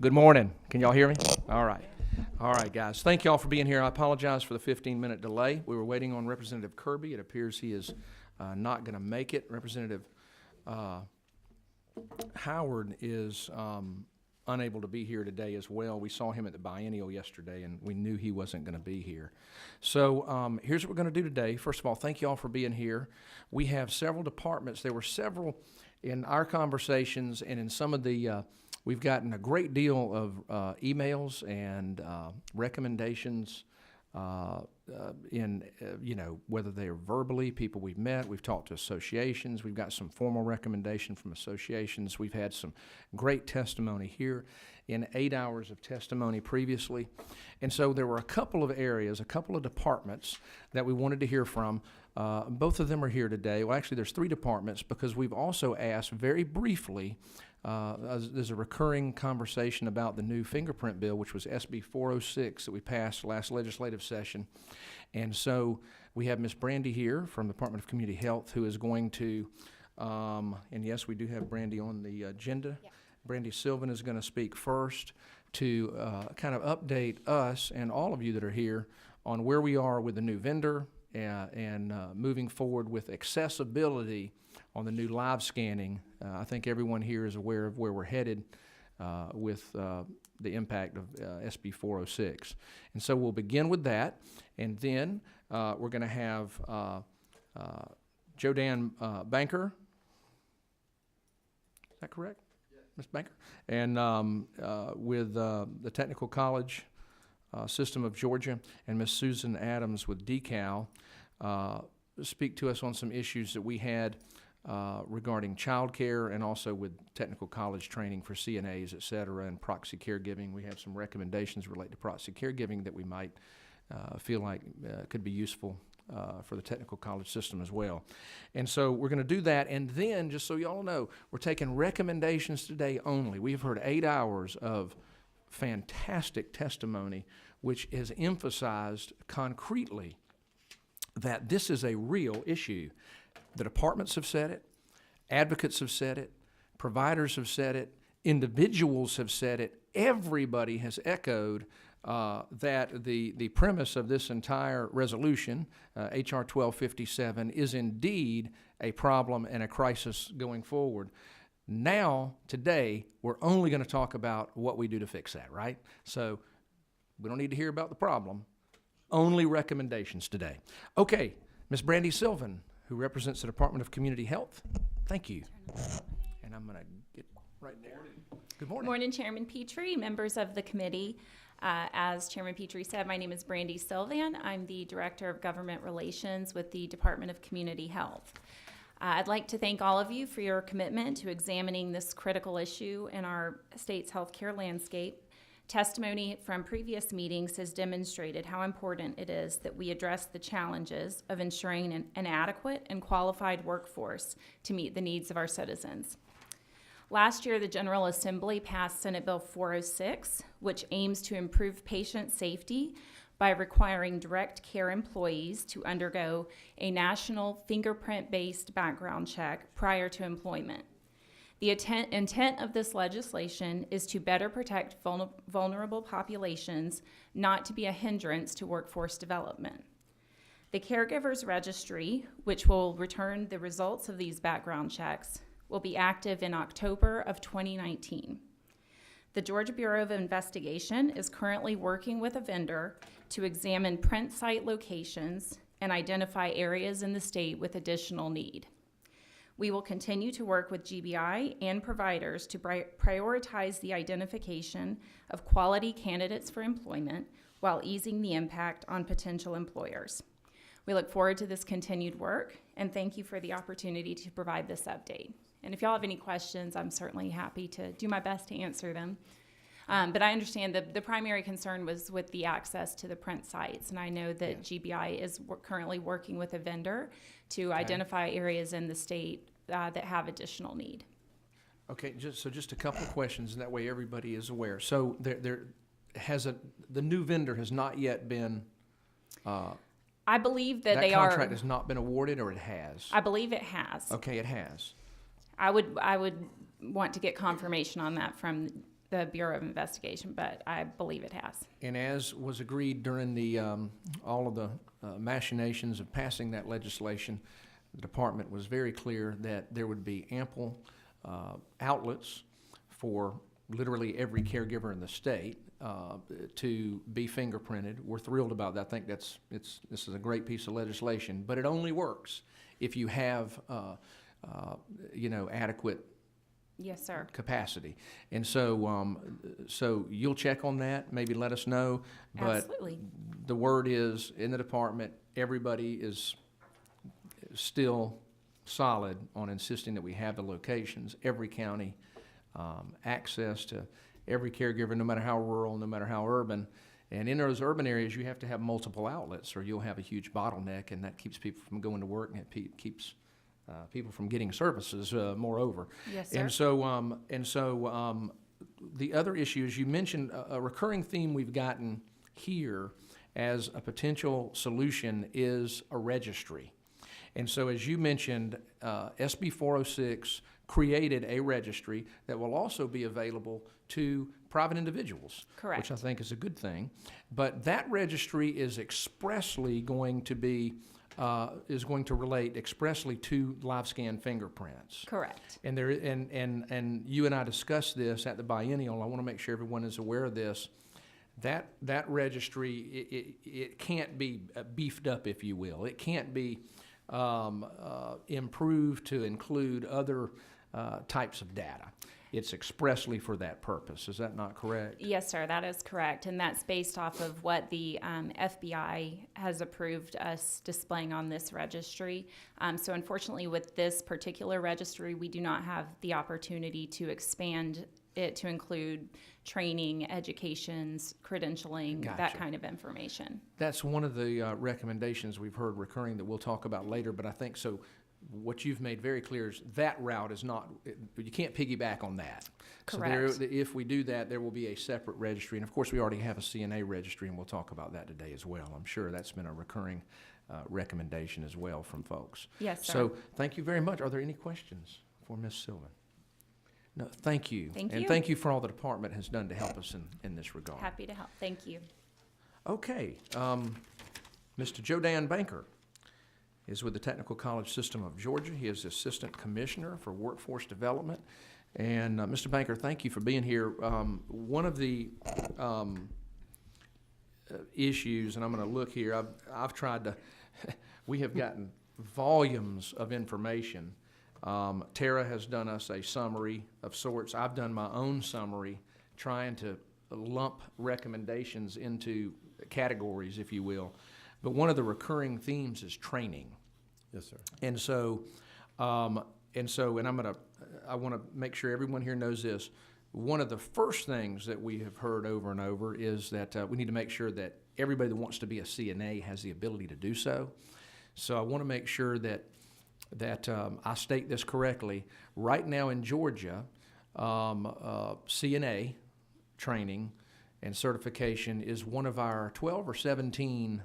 Good morning. Can y'all hear me? All right. All right, guys. Thank y'all for being here. I apologize for the 15-minute delay. We were waiting on Representative Kirby. It appears he is not going to make it. Representative Howard is unable to be here today as well. We saw him at the biennial yesterday, and we knew he wasn't going to be here. So here's what we're going to do today. First of all, thank y'all for being here. We have several departments. There were several in our conversations and in some of the we've gotten a great deal of emails and recommendations whether they are verbally, people we've met, we've talked to associations, we've got some formal recommendation from associations, we've had some great testimony here in 8 hours of testimony previously. And so there were a couple of areas, a couple of departments that we wanted to hear from. Both of them are here today. Well, actually, there's 3 departments because we've also asked very briefly. There's a recurring conversation about the new fingerprint bill, which was SB 406 that we passed last legislative session. And so we have Ms. Brandy here from the Department of Community Health who is going to, and yes, we do have Brandy on the agenda. Yep. Brandy Sylvan is going to speak first to kind of update us and all of you that are here on where we are with the new vendor and moving forward with accessibility on the new live scanning. I think everyone here is aware of where we're headed with the impact of SB 406. And so we'll begin with that, and then we're going to have Jodan Banker. Is that correct? Yes. Ms. Banker? And with the Technical College System of Georgia, and Ms. Susan Adams with DeKalb, speak to us on some issues that we had regarding child care and also with technical college training for CNAs, et cetera, and proxy caregiving. We have some recommendations related to proxy caregiving that we might feel like could be useful for the technical college system as well. And so we're going to do that, and then, just so you all know, we're taking recommendations today only. We've heard 8 hours of fantastic testimony, which has emphasized concretely that this is a real issue. The departments have said it, advocates have said it, providers have said it, individuals have said it. Everybody has echoed that the premise of this entire resolution, H.R. 1257, is indeed a problem and a crisis going forward. Now, today, we're only going to talk about what we do to fix that, right? So we don't need to hear about the problem, only recommendations today. Okay, Ms. Brandy Sylvan, who represents the Department of Community Health. Thank you. And I'm going to get right there. Good morning. Good morning, Chairman Petrie, members of the committee. As Chairman Petrie said, my name is Brandy Sylvan. I'm the Director of Government Relations with the Department of Community Health. I'd like to thank all of you for your commitment to examining this critical issue in our state's healthcare landscape. Testimony from previous meetings has demonstrated how important it is that we address the challenges of ensuring an adequate and qualified workforce to meet the needs of our citizens. Last year, the General Assembly passed Senate Bill 406, which aims to improve patient safety by requiring direct care employees to undergo a national fingerprint-based background check prior to employment. The intent of this legislation is to better protect vulnerable populations, not to be a hindrance to workforce development. The Caregivers Registry, which will return the results of these background checks, will be active in October of 2019. The Georgia Bureau of Investigation is currently working with a vendor to examine print site locations and identify areas in the state with additional need. We will continue to work with GBI and providers to prioritize the identification of quality candidates for employment while easing the impact on potential employers. We look forward to this continued work, and thank you for the opportunity to provide this update. And if y'all have any questions, I'm certainly happy to do my best to answer them. But I understand that the primary concern was with the access to the print sites, and I know that GBI is currently working with a vendor to identify areas in the state that have additional need. Okay, just a couple of questions, and that way everybody is aware. So the new vendor has not yet been. I believe that that contract has not been awarded, or it has. I believe it has. Okay, it has. I would want to get confirmation on that from the Bureau of Investigation, but I believe it has. And as was agreed during the, all of the machinations of passing that legislation, the department was very clear that there would be ample outlets for literally every caregiver in the state to be fingerprinted. We're thrilled about that. I think this is a great piece of legislation, but it only works if you have adequate Yes, sir. capacity. And so so you'll check on that, maybe let us know. But Absolutely. the word is, in the department, everybody is still solid on insisting that we have the locations, every county, access to every caregiver, no matter how rural, no matter how urban. And in those urban areas, you have to have multiple outlets, or you'll have a huge bottleneck, and that keeps people from going to work, and it keeps people from getting services, moreover. Yes, sir. And so the other issue is, you mentioned a recurring theme we've gotten here as a potential solution is a registry. And so, as you mentioned, SB 406 created a registry that will also be available to private individuals. Correct. Which I think is a good thing. But that registry is expressly going to be is going to relate expressly to live scan fingerprints. Correct. And there and you and I discussed this at the biennial. I want to make sure everyone is aware of this. That registry, it can't be beefed up, if you will. It can't be improved to include other types of data. It's expressly for that purpose. Is that not correct? Yes, sir, that is correct. And that's based off of what the FBI has approved us displaying on this registry. So unfortunately, with this particular registry, we do not have the opportunity to expand it to include training, educations, credentialing, Gotcha. that kind of information. That's one of the recommendations we've heard recurring that we'll talk about later, but I think so. What you've made very clear is that route is not, you can't piggyback on that. Correct. So if we do that, there will be a separate registry. And of course, we already have a CNA registry, and we'll talk about that today as well. I'm sure that's been a recurring recommendation as well from folks. Yes, sir. So thank you very much. Are there any questions for Ms. Sylvan? No, thank you. Thank And you. thank you for all the department has done to help us in this regard. Happy to help. Thank you. Okay, Mr. Joe Dan Banker is with the Technical College System of Georgia. He is Assistant Commissioner for Workforce Development. And Mr. Banker, thank you for being here. One of the issues, and I'm going to look here, I've tried to, we have gotten volumes of information. Tara has done us a summary of sorts. I've done my own summary, trying to lump recommendations into categories, if you will. But one of the recurring themes is training. Yes, sir. And so, I want to make sure everyone here knows this. One of the first things that we have heard over and over is that we need to make sure that everybody that wants to be a CNA has the ability to do so. So I want to make sure that I state this correctly. Right now in Georgia, CNA training and certification is one of our 12 or 17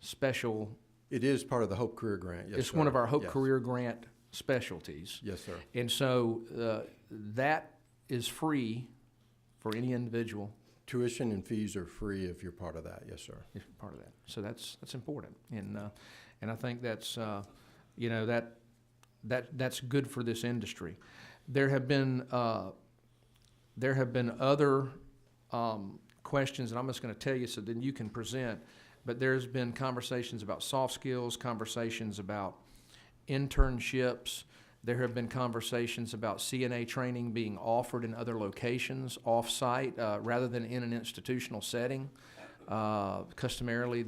special. It is part of the Hope Career Grant, yes, It's sir. one of our Hope Yes. Career Grant specialties. Yes, sir. And so that is free for any individual Tuition and fees are free if you're part of that, yes, sir. if you're part of that. So that's important. And I think that's, that's good for this industry. There have been other questions, and I'm just going to tell you so then you can present. But there's been conversations about soft skills, conversations about internships. There have been conversations about CNA training being offered in other locations, off-site, rather than in an institutional setting. Customarily,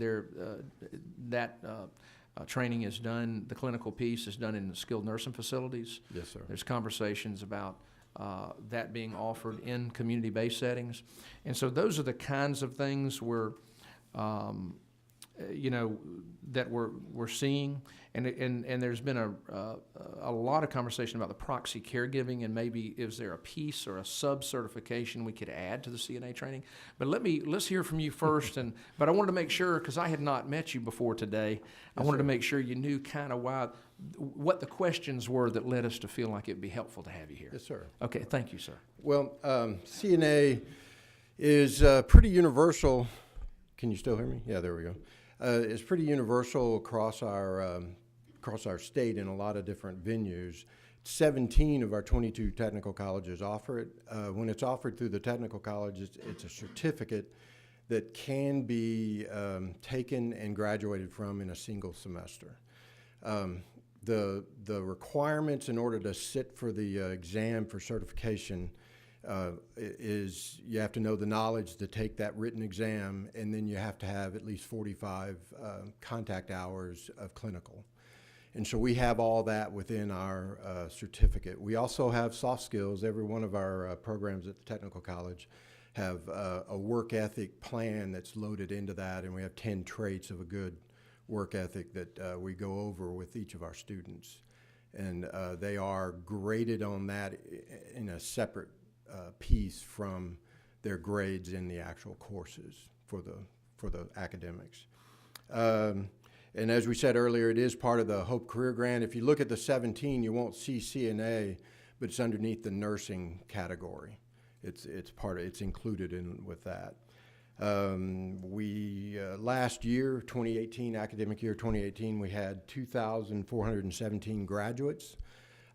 training is done, the clinical piece is done in skilled nursing facilities. Yes, sir. There's conversations about that being offered in community-based settings. And so those are the kinds of things where that we're seeing, and there's been a lot of conversation about the proxy caregiving, and maybe is there a piece or a sub-certification we could add to the CNA training? But let's hear from you first, but I wanted to make sure, because I had not met you before today, I wanted to make sure you knew kind of what the questions were that led us to feel like it'd be helpful to have you here. Yes, sir. Okay, thank you, sir. Well, CNA is pretty universal. Can you still hear me? Yeah, there we go. It's pretty universal across our state in a lot of different venues. 17 of our 22 technical colleges offer it. When it's offered through the technical college, it's a certificate that can be taken and graduated from in a single semester. The requirements in order to sit for the exam for certification is you have to know the knowledge to take that written exam, and then you have to have at least 45 contact hours of clinical. And so we have all that within our certificate. We also have soft skills. Every one of our programs at the technical college have a work ethic plan that's loaded into that, and we have 10 traits of a good work ethic that we go over with each of our students. And they are graded on that in a separate piece from their grades in the actual courses for the academics. And as we said earlier, it is part of the Hope Career Grant. If you look at the 17, you won't see CNA, but it's underneath the nursing category. It's included in with that. Last year, 2018, academic year 2018, we had 2,417 graduates.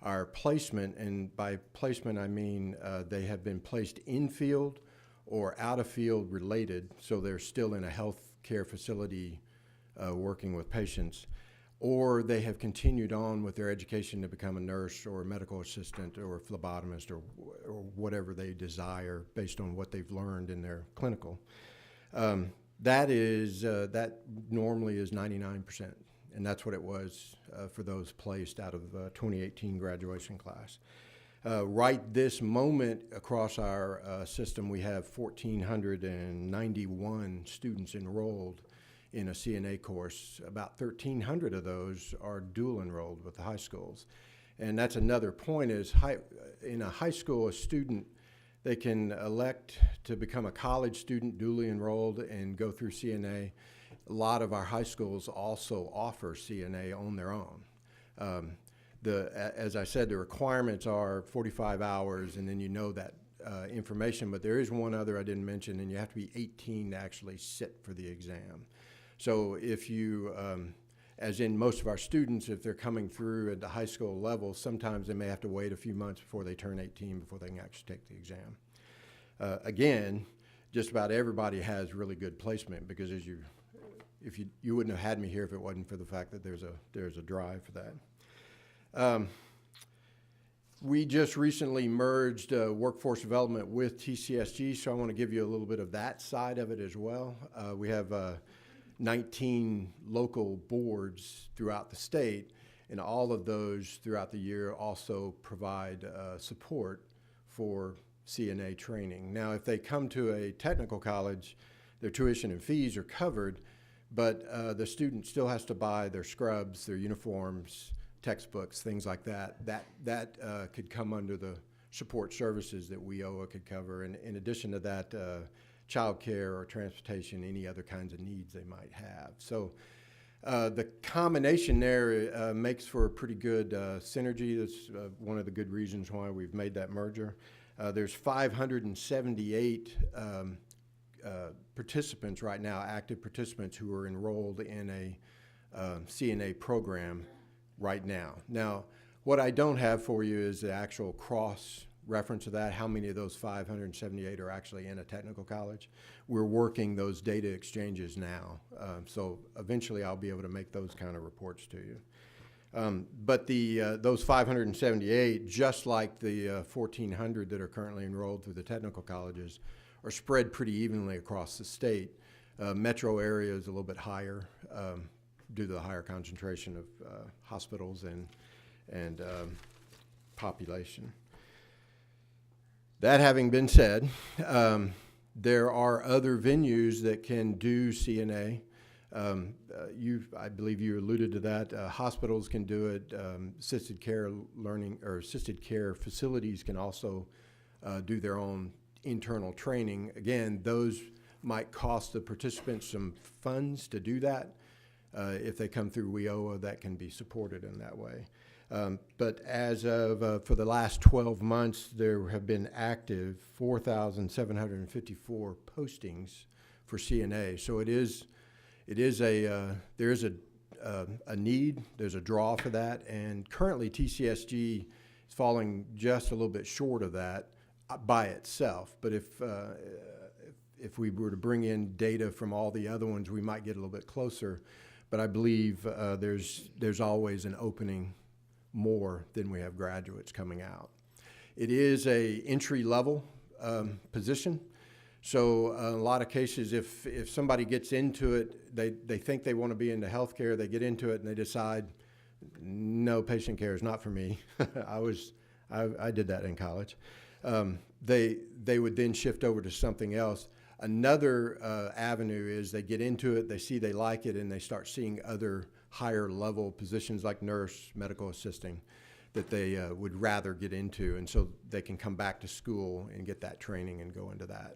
Our placement, and by placement I mean they have been placed in field or out of field related, so they're still in a health care facility working with patients, or they have continued on with their education to become a nurse or a medical assistant or a phlebotomist or whatever they desire based on what they've learned in their clinical. That normally is 99%. And that's what it was for those placed out of the 2018 graduation class. Right this moment across our system, we have 1,491 students enrolled in a CNA course. About 1,300 of those are dual enrolled with the high schools. And that's another point is in a high school, a student, they can elect to become a college student dually enrolled and go through CNA. A lot of our high schools also offer CNA on their own. As I said, the requirements are 45 hours, and then you know that information, but there is one other I didn't mention, and you have to be 18 to actually sit for the exam. So if you, as in most of our students, if they're coming through at the high school level, sometimes they may have to wait a few months before they turn 18 before they can actually take the exam. Again, just about everybody has really good placement because you wouldn't have had me here if it wasn't for the fact that there's a drive for that. We just recently merged workforce development with TCSG, so I want to give you a little bit of that side of it as well. We have 19 local boards throughout the state, and all of those throughout the year also provide support for CNA training. Now, if they come to a technical college, their tuition and fees are covered, but the student still has to buy their scrubs, their uniforms, textbooks, things like that. That could come under the support services that WIOA could cover. And in addition to that, child care or transportation, any other kinds of needs they might have. So the combination there makes for a pretty good synergy. That's one of the good reasons why we've made that merger. There's 578 participants right now, active participants who are enrolled in a CNA program right now. Now, what I don't have for you is the actual cross reference of that, how many of those 578 are actually in a technical college. We're working those data exchanges now, so eventually I'll be able to make those kind of reports to you. But those 578, just like the 1,400 that are currently enrolled through the technical colleges, are spread pretty evenly across the state. Metro area is a little bit higher due to the higher concentration of hospitals and population. That having been said, there are other venues that can do CNA. I believe you alluded to that. Hospitals can do it. Assisted care learning or assisted care facilities can also do their own internal training. Again, those might cost the participants some funds to do that. If they come through WIOA, that can be supported in that way. But as of for the last 12 months, there have been active 4,754 postings for CNA. So there is a need, there's a draw for that, and currently TCSG is falling just a little bit short of that by itself. But if we were to bring in data from all the other ones, we might get a little bit closer. But I believe there's always an opening more than we have graduates coming out. It is a entry-level position. So a lot of cases, if somebody gets into it, they think they want to be into healthcare, they get into it and they decide, no, patient care is not for me. I did that in college. They would then shift over to something else. Another avenue is they get into it, they see they like it, and they start seeing other higher level positions like nurse, medical assisting, that they would rather get into, and so they can come back to school and get that training and go into that.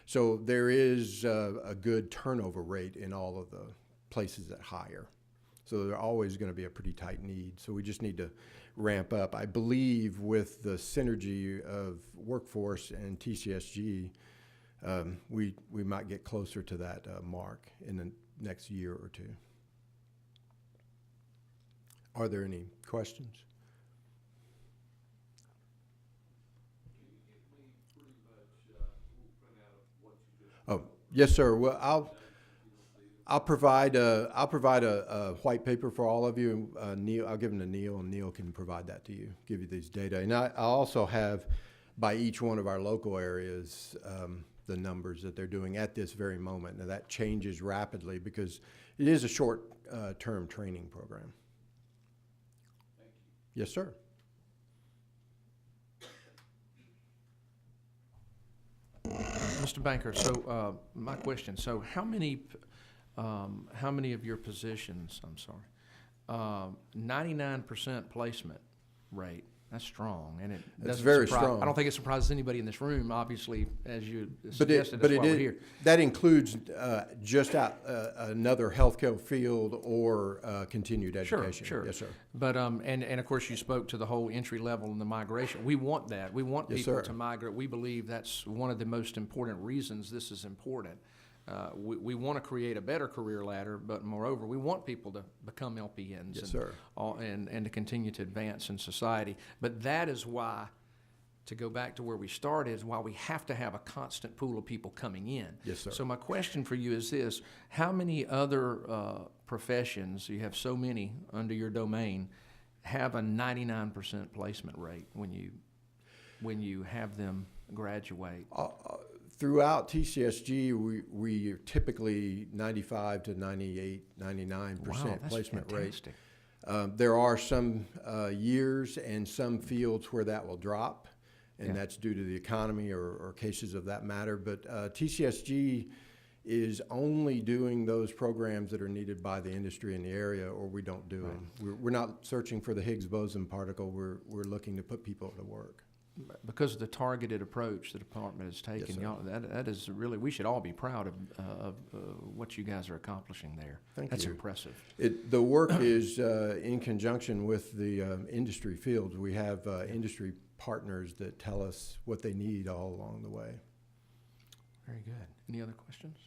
So there is a good turnover rate in all of the places that hire. So there's always going to be a pretty tight need. So we just need to ramp up. I believe with the synergy of workforce and TCSG, we might get closer to that mark in the next year or two. Are there any questions? Oh, yes, sir. Well, I'll provide a white paper for all of you. Neil, I'll give them to Neil, and Neil can provide that to you, give you these data. And I also have by each one of our local areas the numbers that they're doing at this very moment. Now that changes rapidly because it is a short-term training program. Thank you. Yes, sir. Mr. Banker, so my question, so how many of your positions, 99% placement rate, that's strong, and it That's doesn't very surprise, strong. I don't think it surprises anybody in this room, obviously, as you But suggested, that's why we're here. that includes just another healthcare field or continued education. Sure. Yes, sir. But, and of course, you spoke to the whole entry level and the migration. We want that. We want Yes, people sir. to migrate. We believe that's one of the most important reasons this is important. We want to create a better career ladder, but moreover, we want people to become LPNs Yes, sir. and to continue to advance in society. But that is why, to go back to where we started, is why we have to have a constant pool of people coming in. Yes, sir. So my question for you is this: how many other professions, you have so many under your domain, have a 99% placement rate when you have them graduate? Throughout TCSG, we are typically 95 to 98, 99% Wow, that's placement fantastic. rate. There are some years and some fields where that will drop, and Yeah. that's due to the economy or cases of that matter. But TCSG is only doing those programs that are needed by the industry in the area, or we don't do them. We're not searching for the Higgs boson particle. We're looking to put people to work. Because of the targeted approach the department has taken, sir. y'all, that is really, we should all be proud of what you guys are accomplishing there. Thank That's you. impressive. The work is in conjunction with the industry fields. We have industry partners that tell us what they need all along the way. Very good. Any other questions?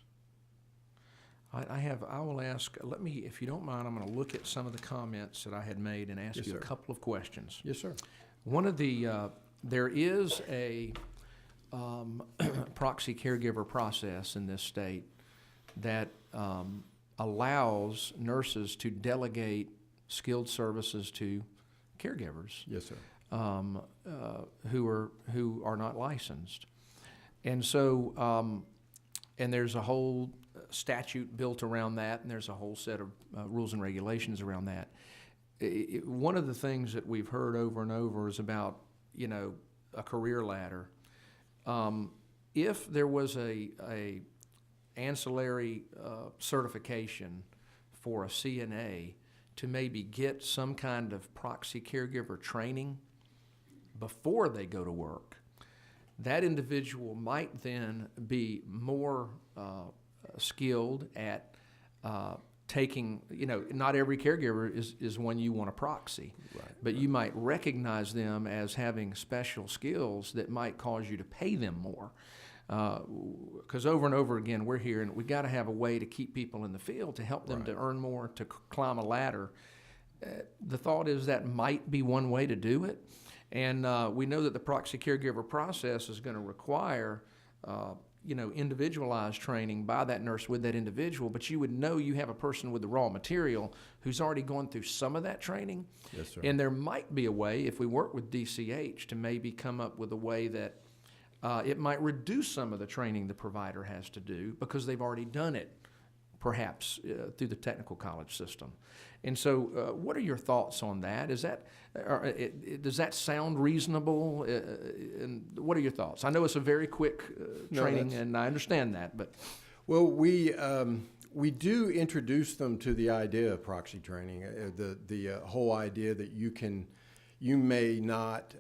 I will ask, let me, if you don't mind, I'm going to look at some of the comments that I had made and ask Yes, you a sir. couple of questions. Yes, sir. One of the, there is a proxy caregiver process in this state that allows nurses to delegate skilled services to caregivers Yes, sir. who are not licensed. And so, and there's a whole statute built around that, and there's a whole set of rules and regulations around that. One of the things that we've heard over and over is about, a career ladder. If there was a ancillary certification for a CNA to maybe get some kind of proxy caregiver training before they go to work, that individual might then be more skilled at taking, not every caregiver is one you want to proxy, but you might recognize them as having special skills that might cause you to pay them more. Because over and over again, we're hearing we got to have a way to keep people in the field to help them to earn more, to climb a ladder. The thought is that might be one way to do it. And we know that the proxy caregiver process is going to require, individualized training by that nurse with that individual, but you would know you have a person with the raw material who's already gone through some of that training. Yes, sir. And there might be a way, if we work with DCH, to maybe come up with a way that it might reduce some of the training the provider has to do because they've already done it, perhaps through the technical college system. And so what are your thoughts on that? Does that sound reasonable? And what are your thoughts? I know it's a very quick training, and I understand that, but. Well, we do introduce them to the idea of proxy training, the whole idea that you may not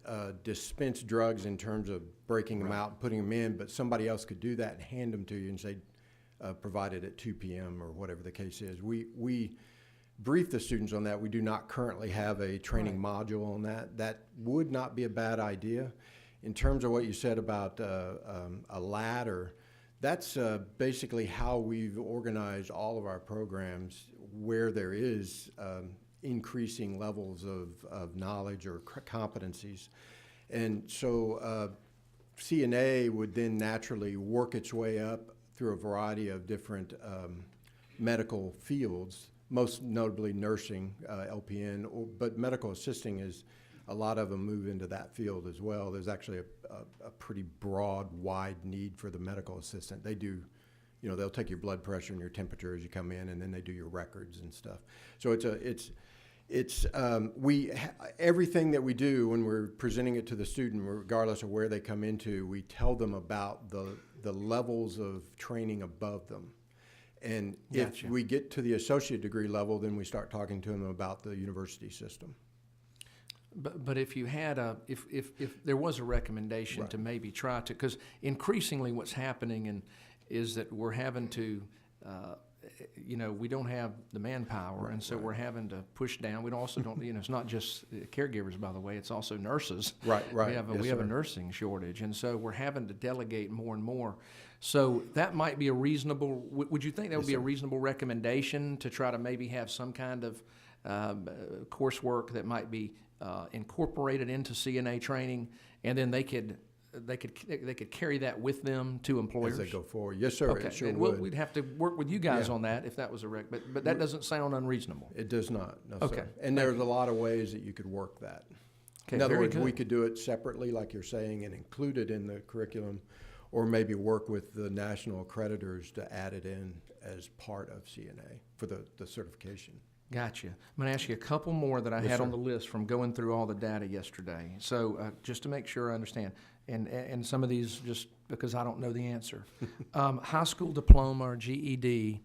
dispense drugs in terms of breaking them out and putting them in, but somebody else could do that and hand them to you and say, provide it at 2 p.m. or whatever the case is. We brief the students on that. We do not currently have a training module on that. That would not be a bad idea. In terms of what you said about a ladder, that's basically how we've organized all of our programs where there is increasing levels of knowledge or competencies. And so CNA would then naturally work its way up through a variety of different medical fields, most notably nursing, LPN, but medical assisting is, a lot of them move into that field as well. There's actually a pretty broad, wide need for the medical assistant. They do, they'll take your blood pressure and your temperature as you come in, and then they do your records and stuff. So everything that we do when we're presenting it to the student, regardless of where they come into, we tell them about the levels of training above them. And Gotcha. if we get to the associate degree level, then we start talking to them about the university system. But if you had if there was a recommendation to maybe try to, because increasingly what's happening is that we're having to, we don't have the manpower, and so we're having to push down. We also don't, it's not just caregivers, by the way, it's also nurses. Right. We have a nursing shortage, and so we're having to delegate more and more. So that might be a reasonable, would you think that would be a reasonable recommendation to try to maybe have some kind of coursework that might be incorporated into CNA training, and then they could carry that with them to employers as they go forward? Yes, sir. Okay, It sure and would. we'd have to work with you guys on that if that was a but that doesn't sound unreasonable. It does not. No, Okay. sir. And there's a lot of ways that you could work that. Okay, in other very words, good. we could do it separately, like you're saying, and include it in the curriculum, or maybe work with the national accreditors to add it in as part of CNA for the certification. Gotcha. I'm going to ask you a couple more that I Yes, had sir. on the list from going through all the data yesterday. So just to make sure I understand, and some of these just because I don't know the answer. High school diploma or GED,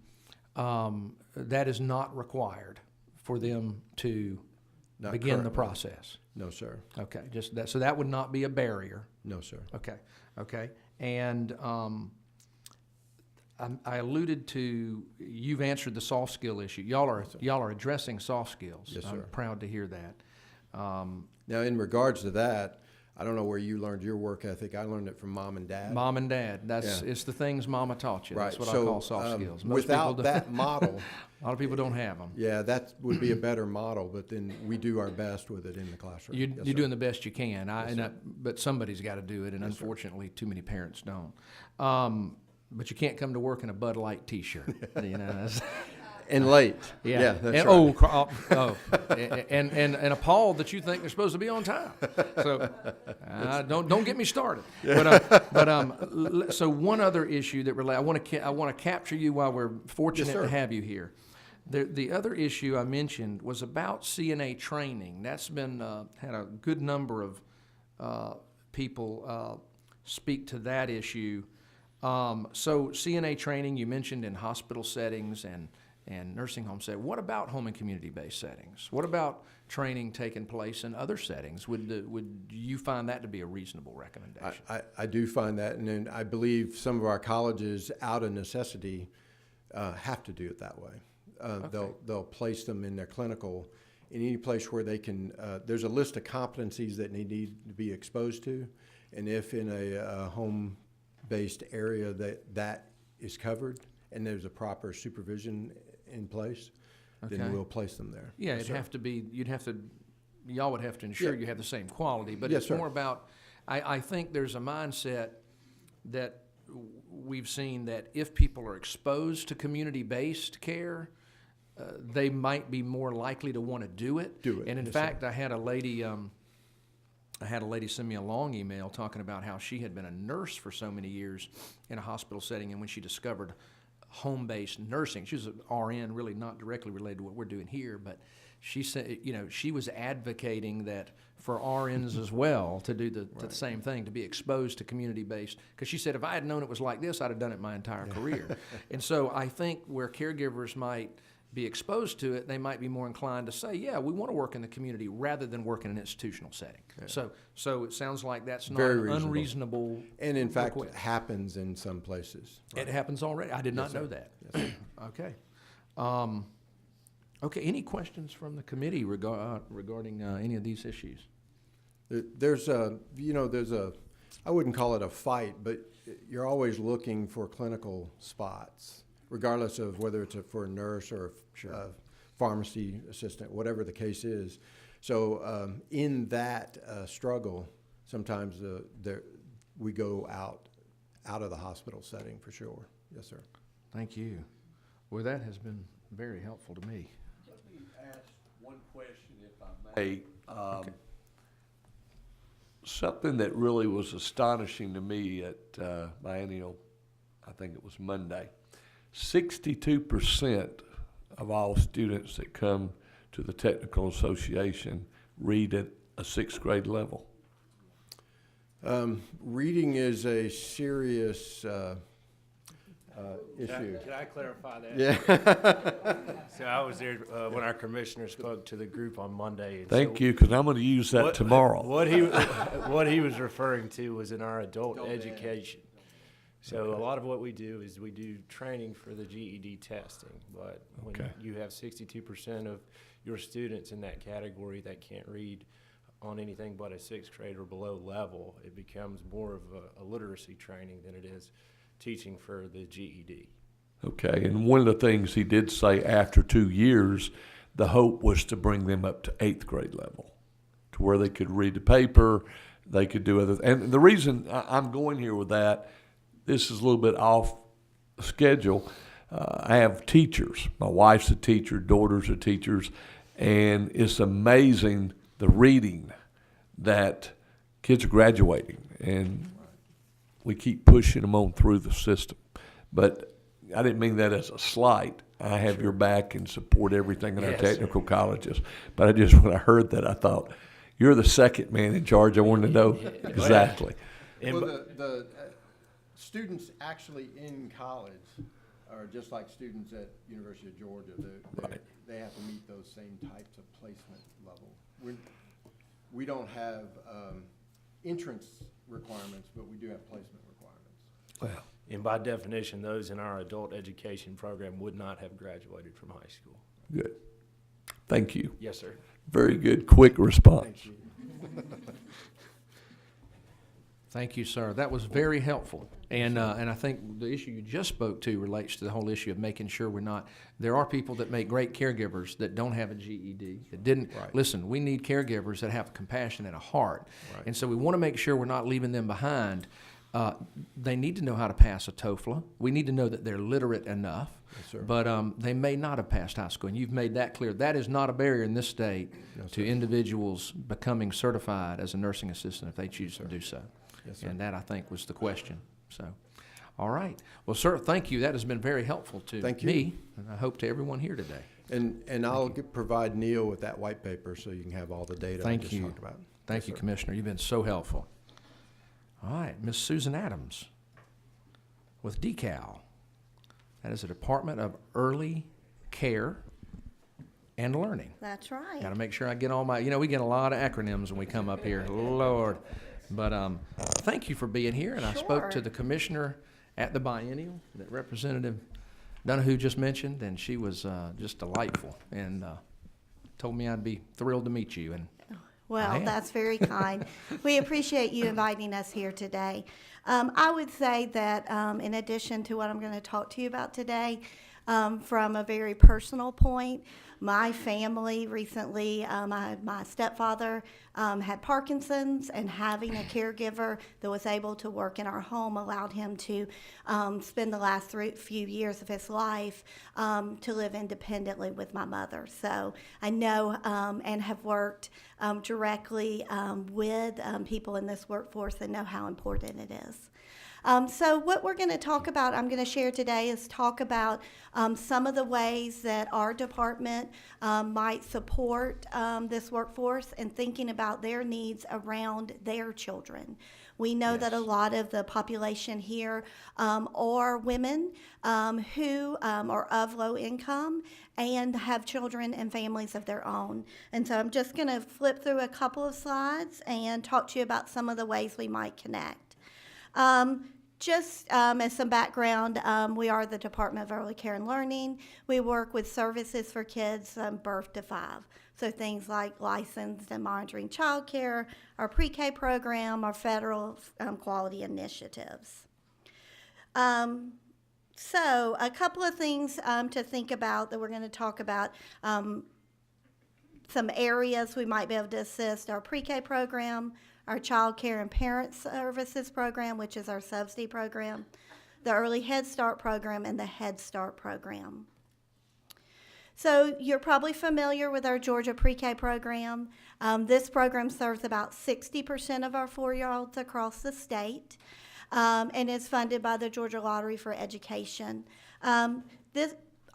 that is not required for them to Not begin the currently. process. No, sir. Okay, just that. So that would not be a barrier. No, sir. Okay. And I alluded to, you've answered the soft skill issue. Y'all are addressing soft skills. Yes, I'm sir. proud to hear that. Now, in regards to that, I don't know where you learned your work ethic. I learned it from mom and dad. Mom and dad, Yeah. it's the things mama taught you. Right. That's what So, I call soft skills. Most without people that model, a lot of people don't have them. yeah, that would be a better model, but then we do our best with it in the classroom. You're Yes, sir. doing the best you can, Yes, but somebody's got to do it, and Yes, sir. unfortunately, too many parents don't. But you can't come to work in a Bud Light T-shirt. That's- And late. Yeah, That's and, right. And appalled that you think they're supposed to be on time. So don't get me started. So one other issue that I want to capture you while we're fortunate sir. to have you here. The other issue I mentioned was about CNA training. That's been had a good number of people speak to that issue. So CNA training you mentioned in hospital settings and nursing home setting. What about home and community-based settings? What about training taking place in other settings? Would you find that to be a reasonable recommendation? I do find that, and then I believe some of our colleges, out of necessity, have to do it that way. They'll place them in their clinical in any place where they can. There's a list of competencies that they need to be exposed to, and if in a home-based area that is covered and there's a proper supervision in place, Okay. then we'll place them there. Yeah, Yes, it'd sir. have to be, y'all would have to ensure Yeah. you have the same quality, but Yes, it's sir. more about, I think there's a mindset that we've seen that if people are exposed to community-based care, they might be more likely to want to do it. Do it, And in yes, sir. fact, I had a lady send me a long email talking about how she had been a nurse for so many years in a hospital setting, and when she discovered home-based nursing, she was an RN, really not directly related to what we're doing here, but she said, she was advocating that for RNs as well to do the same thing, to be exposed to community-based, because she said, if I had known it was like this, I'd have done it my entire career. And so I think where caregivers might be exposed to it, they might be more inclined to say, yeah, we want to work in the community rather than work in an institutional setting. So it sounds like that's not Very an reasonable. unreasonable And in fact, request. happens in some places. It happens already. I did not know that. Okay. Okay, any questions from the committee regarding any of these issues? There's a, I wouldn't call it a fight, but you're always looking for clinical spots, regardless of whether it's for a nurse or a pharmacy assistant, whatever the case is. So in that struggle, sometimes we go out of the hospital setting for sure. Yes, sir. Thank you. Well, that has been very helpful to me. Let me ask one question, if I may. Something that really was astonishing to me at biennial, I think it was Monday, 62% of all students that come to the Technical Association read at a 6th grade level. Reading is a serious issue. Can I clarify that? Yeah. So I was there when our commissioner spoke to the group on Monday. and Thank so you, because I'm going to use that tomorrow. What he was referring to was in our adult education. So a lot of what we do is we do training for the GED testing. But when Okay. you have 62% of your students in that category that can't read on anything but a 6th grade or below level, it becomes more of a literacy training than it is teaching for the GED. Okay, and one of the things he did say after 2 years, the hope was to bring them up to 8th grade level, to where they could read the paper, they could do other. And the reason I'm going here with that, this is a little bit off schedule. I have teachers. My wife's a teacher, daughters are teachers, and it's amazing the reading that kids are graduating, and we keep pushing them on through the system. But I didn't mean that as a slight. I have your back and support everything in our Yes, technical colleges. But when I heard that, I thought, you're the second man in charge. I wanted to know exactly. Well, the students actually in college are just like students at University of Georgia. Right. They have to meet those same types of placement level. We don't have entrance requirements, but we do have placement requirements. Well, And by definition, those in our adult education program would not have graduated from high school. good. Thank you. Yes, sir. Very good, quick response. Thank you, sir. That was very helpful. And I think the issue you just spoke to relates to the whole issue of making sure there are people that make great caregivers that don't have a GED, that didn't. Right. Listen, we need caregivers that have compassion and a heart. Right. And so we want to make sure we're not leaving them behind. They need to know how to pass a TOEFL. We need to know that they're literate enough. Yes, sir. But they may not have passed high school, and you've made that clear. That is not a barrier in this state to individuals becoming certified as a nursing assistant if they choose to do so. Yes, sir. And that, I think, was the question. So, all right. Well, sir, thank you. That has been very helpful to Thank you. me, and I hope to everyone here today. And I'll provide Neil with that white paper so you can have all the data I Thank just you. talked about. Thank Yes, you, sir. Commissioner. You've been so helpful. All right, Miss Susan Adams with DECAL. That is the Department of Early care, and learning. That's right. Got to make sure I get all my, we get a lot of acronyms when we come up here, Lord. But thank you for being here, and I spoke to Sure. the commissioner at the biennial that Representative Donahue just mentioned, and she was just delightful, and told me I'd be thrilled to meet you. And I Well, am. that's very kind. We appreciate you inviting us here today. I would say that in addition to what I'm going to talk to you about today, from a very personal point, my family recently, my stepfather had Parkinson's, and having a caregiver that was able to work in our home allowed him to spend the last few years of his life to live independently with my mother. So I know and have worked directly with people in this workforce and know how important it is. So what we're going to talk about, I'm going to share today, is talk about some of the ways that our department might support this workforce and thinking about their needs around their children. We know that a lot of the population here are women who are of low income and have children and families of their own. And so I'm just going to flip through a couple of slides and talk to you about some of the ways we might connect. Just as some background, we are the Department of Early Care and Learning. We work with services for kids birth to 5. So things like licensed and monitoring childcare, our pre-K program, our federal quality initiatives. So a couple of things to think about that we're going to talk about. Some areas we might be able to assist: our pre-K program, our child care and parent services program, which is our subsidy program, the early Head Start program, and the Head Start program. So you're probably familiar with our Georgia pre-K program. This program serves about 60% of our 4-year-olds across the state, and is funded by the Georgia Lottery for Education.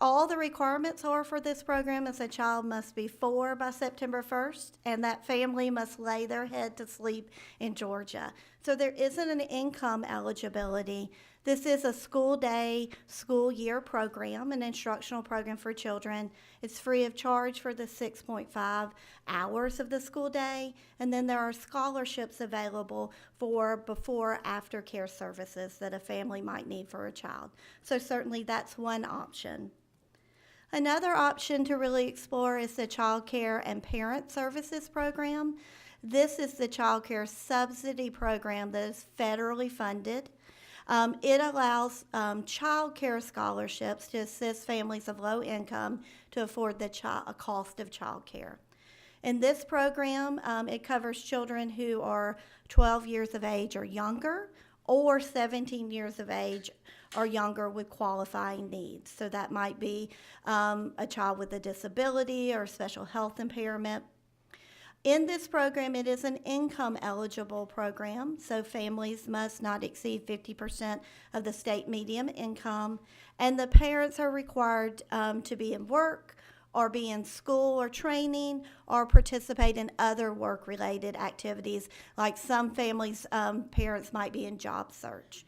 All the requirements are for this program is a child must be 4 by September 1st, and that family must lay their head to sleep in Georgia. So there isn't an income eligibility. This is a school day, school year program, an instructional program for children. It's free of charge for the 6.5 hours of the school day, and then there are scholarships available for before-after care services that a family might need for a child. So certainly that's one option. Another option to really explore is the Child Care and Parent Services program. This is the child care subsidy program that is federally funded. It allows child care scholarships to assist families of low income to afford the cost of child care. In this program, it covers children who are 12 years of age or younger, or 17 years of age or younger with qualifying needs. So that might be a child with a disability or special health impairment. In this program, it is an income eligible program, so families must not exceed 50% of the state median income, and the parents are required to be in work or be in school or training or participate in other work-related activities, like some families' parents might be in job search.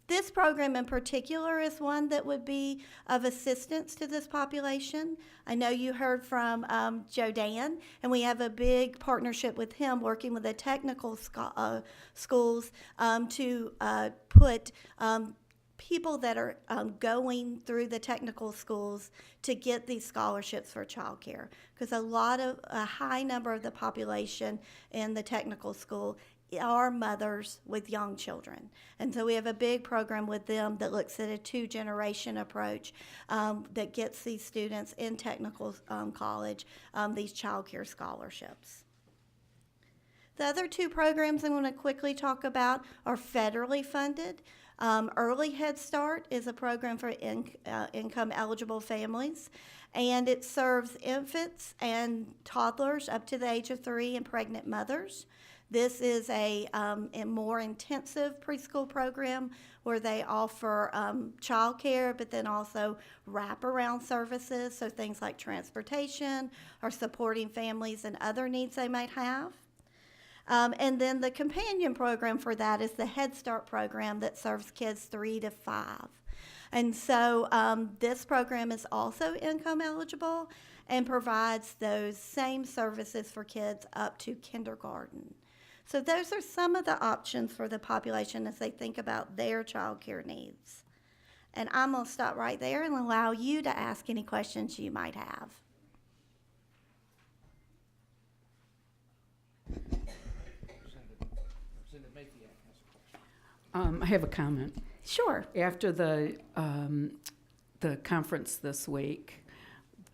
This program in particular is one that would be of assistance to this population. I know you heard from Joe Dan, and we have a big partnership with him working with the technical schools to put people that are going through the technical schools to get these scholarships for childcare, because a high number of the population in the technical school are mothers with young children. And so we have a big program with them that looks at a 2-generation approach that gets these students in technical college these child care scholarships. The other 2 programs I'm going to quickly talk about are federally funded. Early Head Start is a program for income eligible families, and it serves infants and toddlers up to the age of 3 and pregnant mothers. This is a more intensive preschool program where they offer child care, but then also wraparound services, so things like transportation or supporting families and other needs they might have. And then the companion program for that is the Head Start program that serves kids 3 to 5. And so this program is also income eligible and provides those same services for kids up to kindergarten. So those are some of the options for the population as they think about their child care needs. And I'm going to stop right there and allow you to ask any questions you might have. I have a comment. Sure. After the conference this week,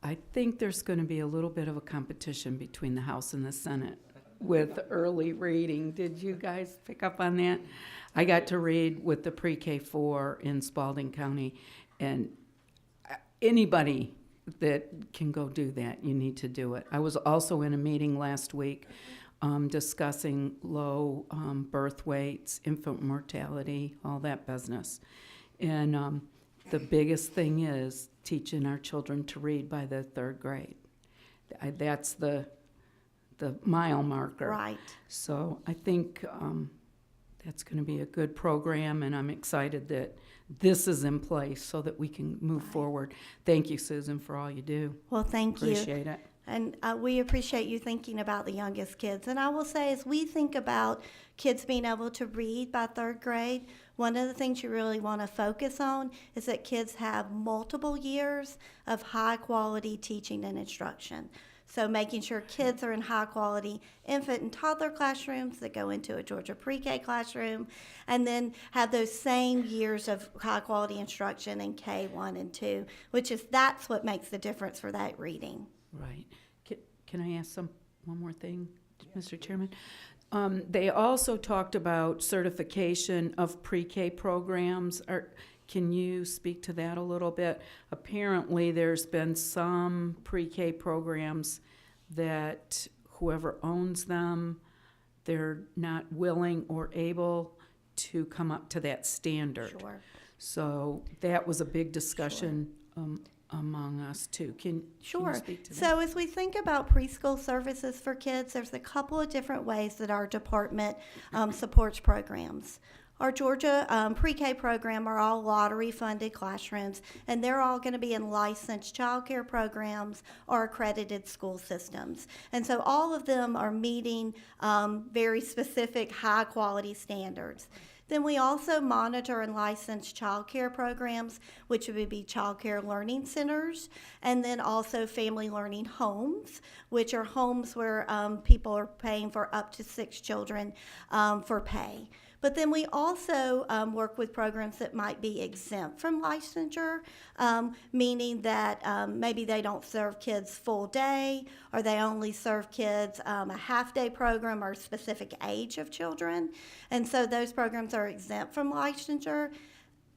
I think there's going to be a little bit of a competition between the House and the Senate with early reading. Did you guys pick up on that? I got to read with the pre-K 4 in Spalding County, and anybody that can go do that, you need to do it. I was also in a meeting last week discussing low birth weights, infant mortality, all that business. And the biggest thing is teaching our children to read by the 3rd grade. That's the mile marker. Right. So I think that's going to be a good program, and I'm excited that this is in place so that we can move forward. Thank you, Susan, for all you do. Well, thank you. Appreciate it. And we appreciate you thinking about the youngest kids. And I will say, as we think about kids being able to read by 3rd grade, one of the things you really want to focus on is that kids have multiple years of high quality teaching and instruction. So making sure kids are in high quality infant and toddler classrooms that go into a Georgia pre-K classroom, and then have those same years of high quality instruction in K1 and 2, that's what makes the difference for that reading. Right. Can I ask one more thing, Mr. Chairman? They also talked about certification of pre-K programs. Can you speak to that a little bit? Apparently, there's been some pre-K programs that whoever owns them, they're not willing or able to come up to that standard. Sure. So that was a big discussion among us too. Can you Sure. speak to that? So as we think about preschool services for kids, there's a couple of different ways that our department supports programs. Our Georgia pre-K program are all lottery-funded classrooms, and they're all going to be in licensed child care programs or accredited school systems. And so all of them are meeting very specific high-quality standards. Then we also monitor and license child care programs, which would be child care learning centers, and then also family learning homes, which are homes where people are paying for up to 6 children for pay. But then we also work with programs that might be exempt from licensure, meaning that maybe they don't serve kids full day, or they only serve kids a half-day program or a specific age of children. And so those programs are exempt from licensure.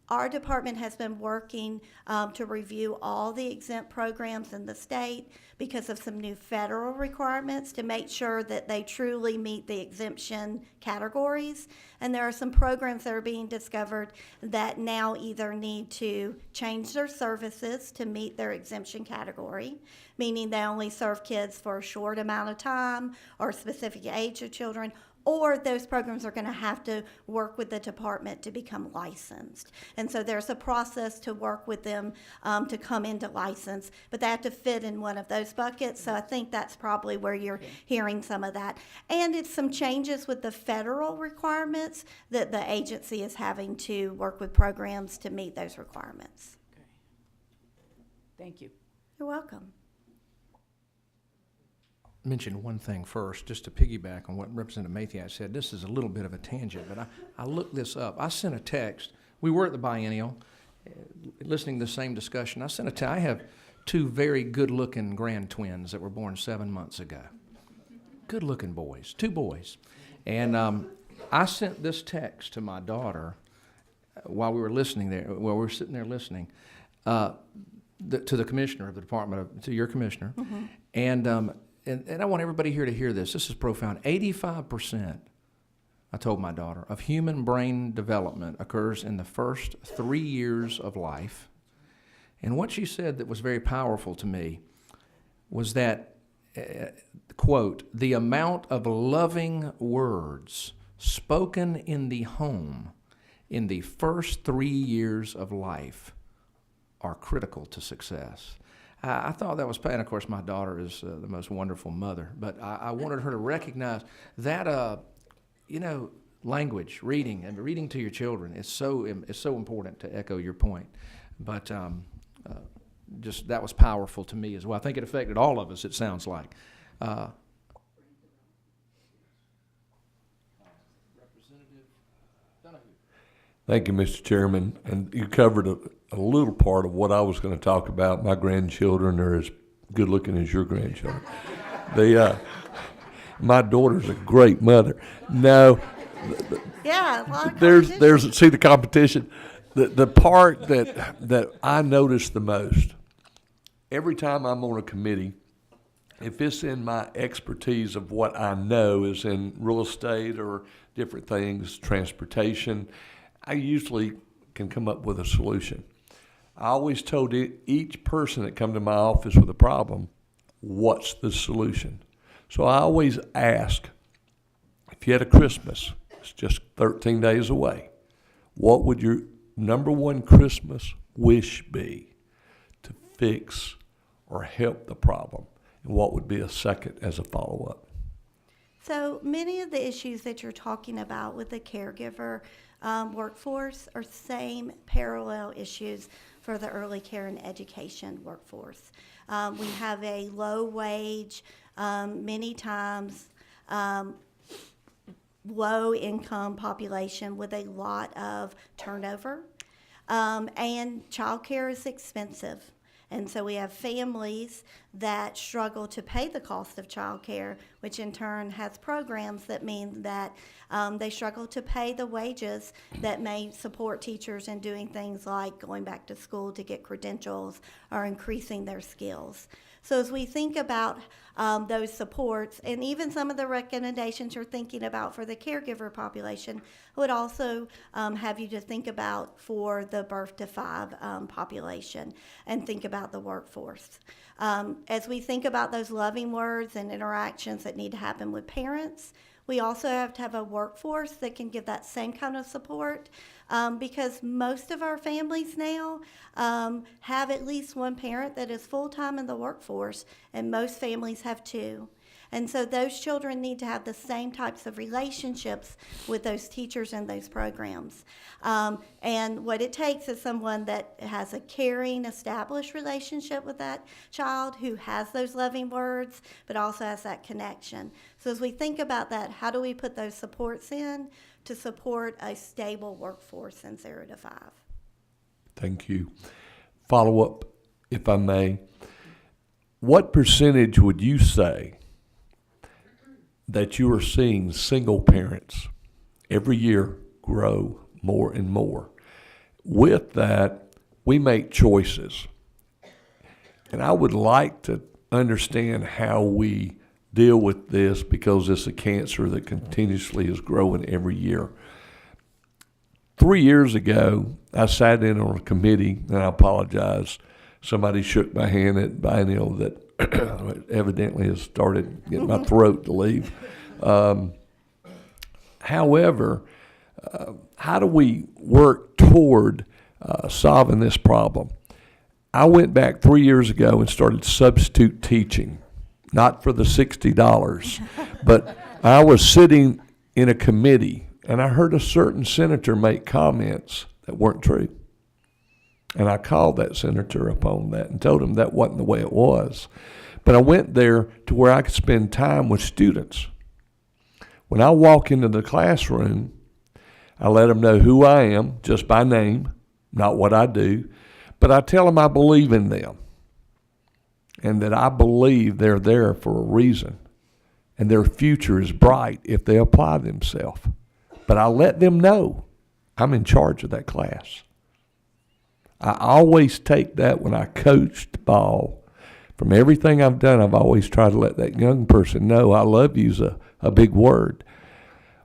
Our department has been working to review all the exempt programs in the state because of some new federal requirements to make sure that they truly meet the exemption categories. And there are some programs that are being discovered that now either need to change their services to meet their exemption category, meaning they only serve kids for a short amount of time or a specific age of children, or those programs are going to have to work with the department to become licensed. And so there's a process to work with them to come into license, but they have to fit in one of those buckets. So I think that's probably where you're hearing some of that. And it's some changes with the federal requirements that the agency is having to work with programs to meet those requirements. Okay. Thank you. You're welcome. Mention one thing first, just to piggyback on what Representative Mathias said. This is a little bit of a tangent, but I looked this up. I sent a text. We were at the biennial, listening to the same discussion. I sent a text. I have 2 very good-looking grand twins that were born 7 months ago. Good-looking boys, 2 boys. And I sent this text to my daughter while we were listening there, while we were sitting there listening, to the commissioner of the department, to your commissioner. Mm-hmm. And I want everybody here to hear this. This is profound. 85%, I told my daughter, of human brain development occurs in the first 3 years of life. And what she said that was very powerful to me was that, quote, the amount of loving words spoken in the home in the first 3 years of life are critical to success. I thought that was, and of course my daughter is the most wonderful mother, but I wanted her to recognize that, language, reading, and reading to your children is so important, to echo your point. But just that was powerful to me as well. I think it affected all of us, it sounds like. Thank you, Mr. Chairman. And you covered a little part of what I was going to talk about. My grandchildren are as good looking as your grandchildren. My daughter's a great mother. No, Yeah, a lot of there's competition. see the competition. The part that I notice the most, every time I'm on a committee, if it's in my expertise of what I know is in real estate or different things, transportation, I usually can come up with a solution. I always told each person that come to my office with a problem, what's the solution? So I always ask, if you had a Christmas, it's just 13 days away, what would your number one Christmas wish be to fix or help the problem? And what would be a second as a follow-up? So many of the issues that you're talking about with the caregiver workforce are same parallel issues for the early care and education workforce. We have a low wage, many times low income population with a lot of turnover, and childcare is expensive. And so we have families that struggle to pay the cost of childcare, which in turn has programs that mean that they struggle to pay the wages that may support teachers in doing things like going back to school to get credentials or increasing their skills. So as we think about those supports, and even some of the recommendations you're thinking about for the caregiver population, I would also have you to think about for the birth to 5 population and think about the workforce. As we think about those loving words and interactions that need to happen with parents, we also have to have a workforce that can give that same kind of support, because most of our families now have at least one parent that is full-time in the workforce, and most families have 2. And so those children need to have the same types of relationships with those teachers and those programs. And what it takes is someone that has a caring, established relationship with that child, who has those loving words, but also has that connection. So as we think about that, how do we put those supports in to support a stable workforce in 0 to 5? Thank you. Follow up, if I may. What percentage would you say that you are seeing single parents every year grow more and more? With that, we make choices. And I would like to understand how we deal with this, because it's a cancer that continuously is growing every year. 3 years ago, I sat in on a committee, and I apologize. Somebody shook my hand at biennial that evidently has started getting my throat to leave. However, how do we work toward solving this problem? I went back 3 years ago and started substitute teaching, not for the $60, but I was sitting in a committee and I heard a certain senator make comments that weren't true. And I called that senator upon that and told him that wasn't the way it was. But I went there to where I could spend time with students. When I walk into the classroom, I let them know who I am, just by name, not what I do. But I tell them I believe in them and that I believe they're there for a reason and their future is bright if they apply themselves. But I let them know I'm in charge of that class. I always take that when I coached ball. From everything I've done, I've always tried to let that young person know I love you's a big word.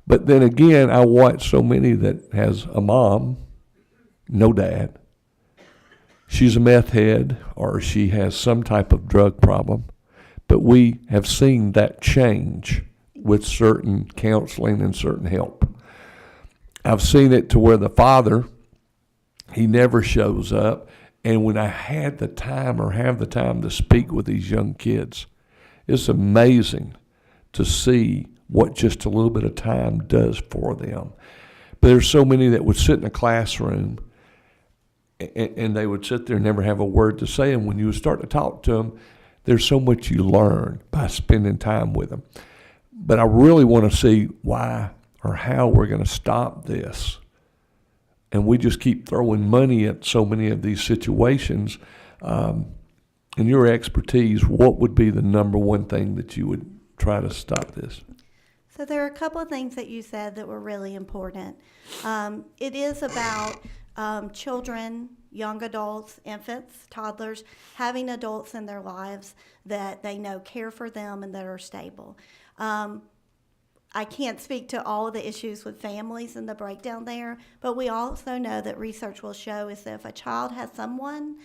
But then again, I watch so many that has a mom, no dad. She's a meth head or she has some type of drug problem. But we have seen that change with certain counseling and certain help. I've seen it to where the father, he never shows up. And when I had the time or have the time to speak with these young kids, it's amazing to see what just a little bit of time does for them. But there's so many that would sit in a classroom and they would sit there and never have a word to say. And when you start to talk to them, there's so much you learn by spending time with them. But I really want to see why or how we're going to stop this. And we just keep throwing money at so many of these situations. In your expertise, what would be the number one thing that you would try to stop this? So there are a couple of things that you said that were really important. It is about children, young adults, infants, toddlers, having adults in their lives that they know care for them and that are stable. I can't speak to all of the issues with families and the breakdown there, but we also know that research will show is that if a child has someone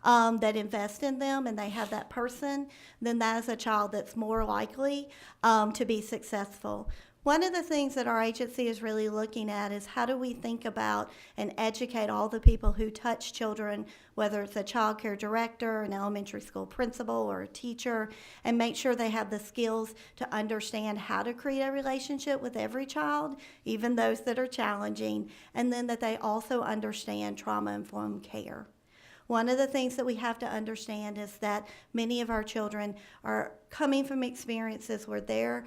that invests in them and they have that person, then that is a child that's more likely to be successful. One of the things that our agency is really looking at is how do we think about and educate all the people who touch children, whether it's a child care director, an elementary school principal, or a teacher, and make sure they have the skills to understand how to create a relationship with every child, even those that are challenging, and then that they also understand trauma-informed care. One of the things that we have to understand is that many of our children are coming from experiences where they're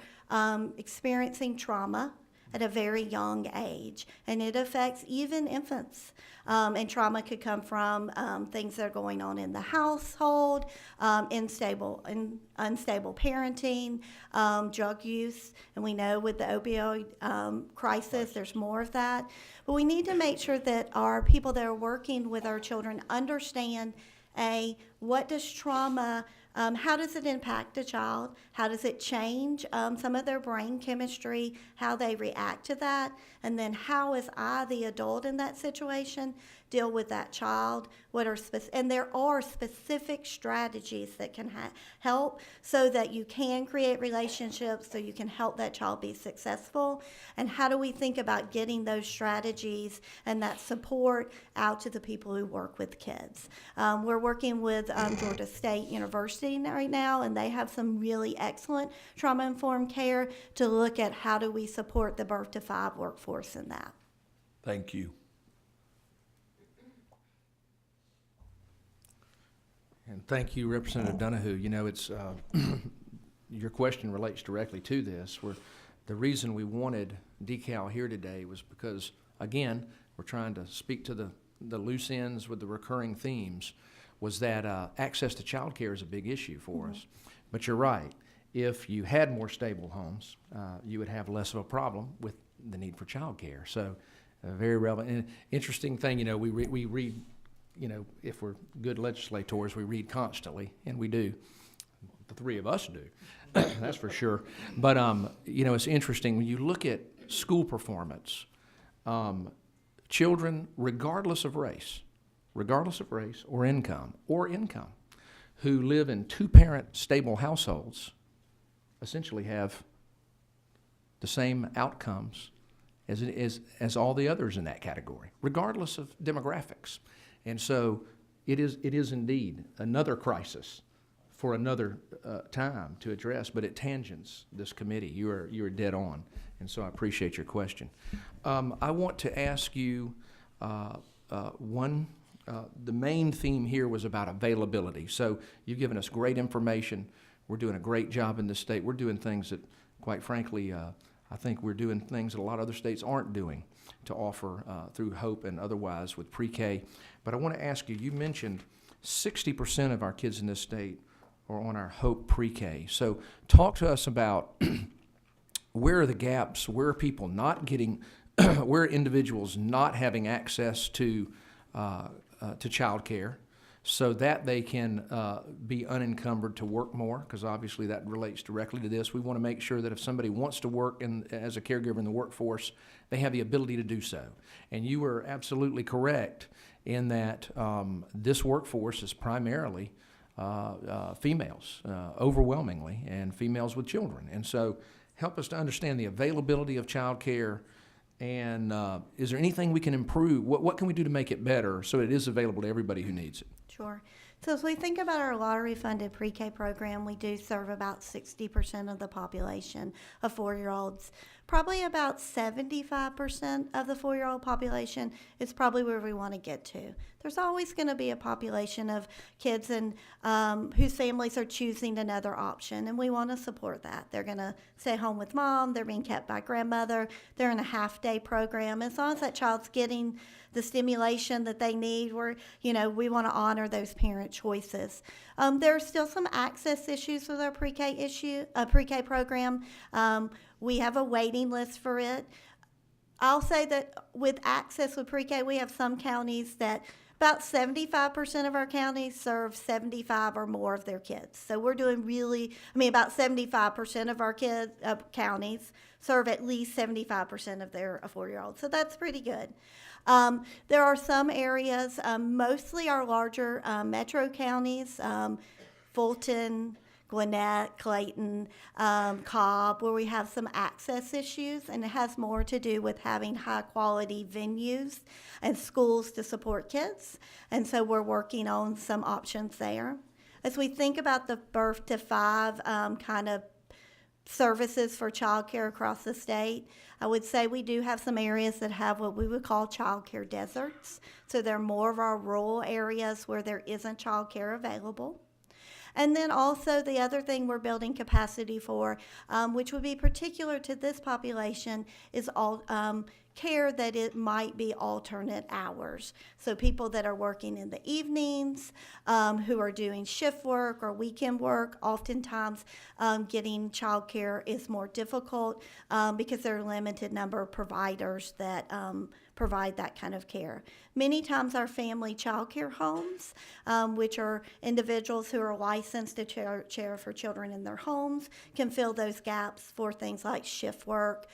experiencing trauma at a very young age, and it affects even infants. And trauma could come from things that are going on in the household, unstable parenting, drug use, and we know with the opioid crisis, there's more of that. But we need to make sure that our people that are working with our children understand, what does trauma, how does it impact a child? How does it change some of their brain chemistry, how they react to that? And then how, as I, the adult in that situation, deal with that child? And there are specific strategies that can help so that you can create relationships, so you can help that child be successful. And how do we think about getting those strategies and that support out to the people who work with kids? We're working with Georgia State University right now, and they have some really excellent trauma-informed care to look at how do we support the birth to 5 workforce in that. Thank you. And thank you, Representative Donahue. You know, it's your question relates directly to this. The reason we wanted DECAL here today was because, again, we're trying to speak to the loose ends with the recurring themes, was that access to child care is a big issue for us. But you're right. If you had more stable homes, you would have less of a problem with the need for child care. So very relevant. And interesting thing, you know, we read, you know, if we're good legislators, we read constantly, and we do. The three of us do, that's for sure. But, you know, it's interesting, when you look at school performance, children, regardless of race or income, who live in 2-parent stable households, essentially have the same outcomes as all the others in that category, regardless of demographics. And so it is indeed another crisis for another time to address, but it tangents this committee. You are dead on, and so I appreciate your question. I want to ask you the main theme here was about availability. So you've given us great information. We're doing a great job in this state. We're doing things that, quite frankly, I think we're doing things that a lot of other states aren't doing to offer through HOPE and otherwise with pre-K. But I want to ask you, you mentioned 60% of our kids in this state are on our HOPE pre-K. So talk to us about where are the gaps, where are people not getting, where are individuals not having access to child care so that they can be unencumbered to work more, because obviously that relates directly to this. We want to make sure that if somebody wants to work as a caregiver in the workforce, they have the ability to do so. And you were absolutely correct in that this workforce is primarily females, overwhelmingly, and females with children. And so help us to understand the availability of child care, And is there anything we can improve? What can we do to make it better so it is available to everybody who needs it? Sure. So as we think about our lottery-funded pre-K program, we do serve about 60% of the population of 4-year-olds. Probably about 75% of the 4-year-old population is probably where we want to get to. There's always going to be a population of kids and whose families are choosing another option, and we want to support that. They're going to stay home with mom. They're being kept by grandmother. They're in a half-day program. As long as that child's getting the stimulation that they need, we want to honor those parent choices. There are still some access issues with our pre-K program. We have a waiting list for it. I'll say that with access with pre-K, we have some counties that about 75% of our counties serve 75 or more of their kids. So we're doing about 75% of our counties serve at least 75% of their 4-year-olds. So that's pretty good. There are some areas, mostly our larger metro counties, Fulton, Gwinnett, Clayton, Cobb, where we have some access issues, and it has more to do with having high-quality venues and schools to support kids, and so we're working on some options there. As we think about the birth to 5 kind of services for childcare across the state, I would say we do have some areas that have what we would call childcare deserts, so they're more of our rural areas where there isn't childcare available. And then also the other thing we're building capacity for, which would be particular to this population, is all care that it might be alternate hours. So people that are working in the evenings, who are doing shift work or weekend work, oftentimes getting childcare is more difficult because there are a limited number of providers that provide that kind of care. Many times our family child care homes, which are individuals who are licensed to care for children in their homes, can fill those gaps for things like shift work.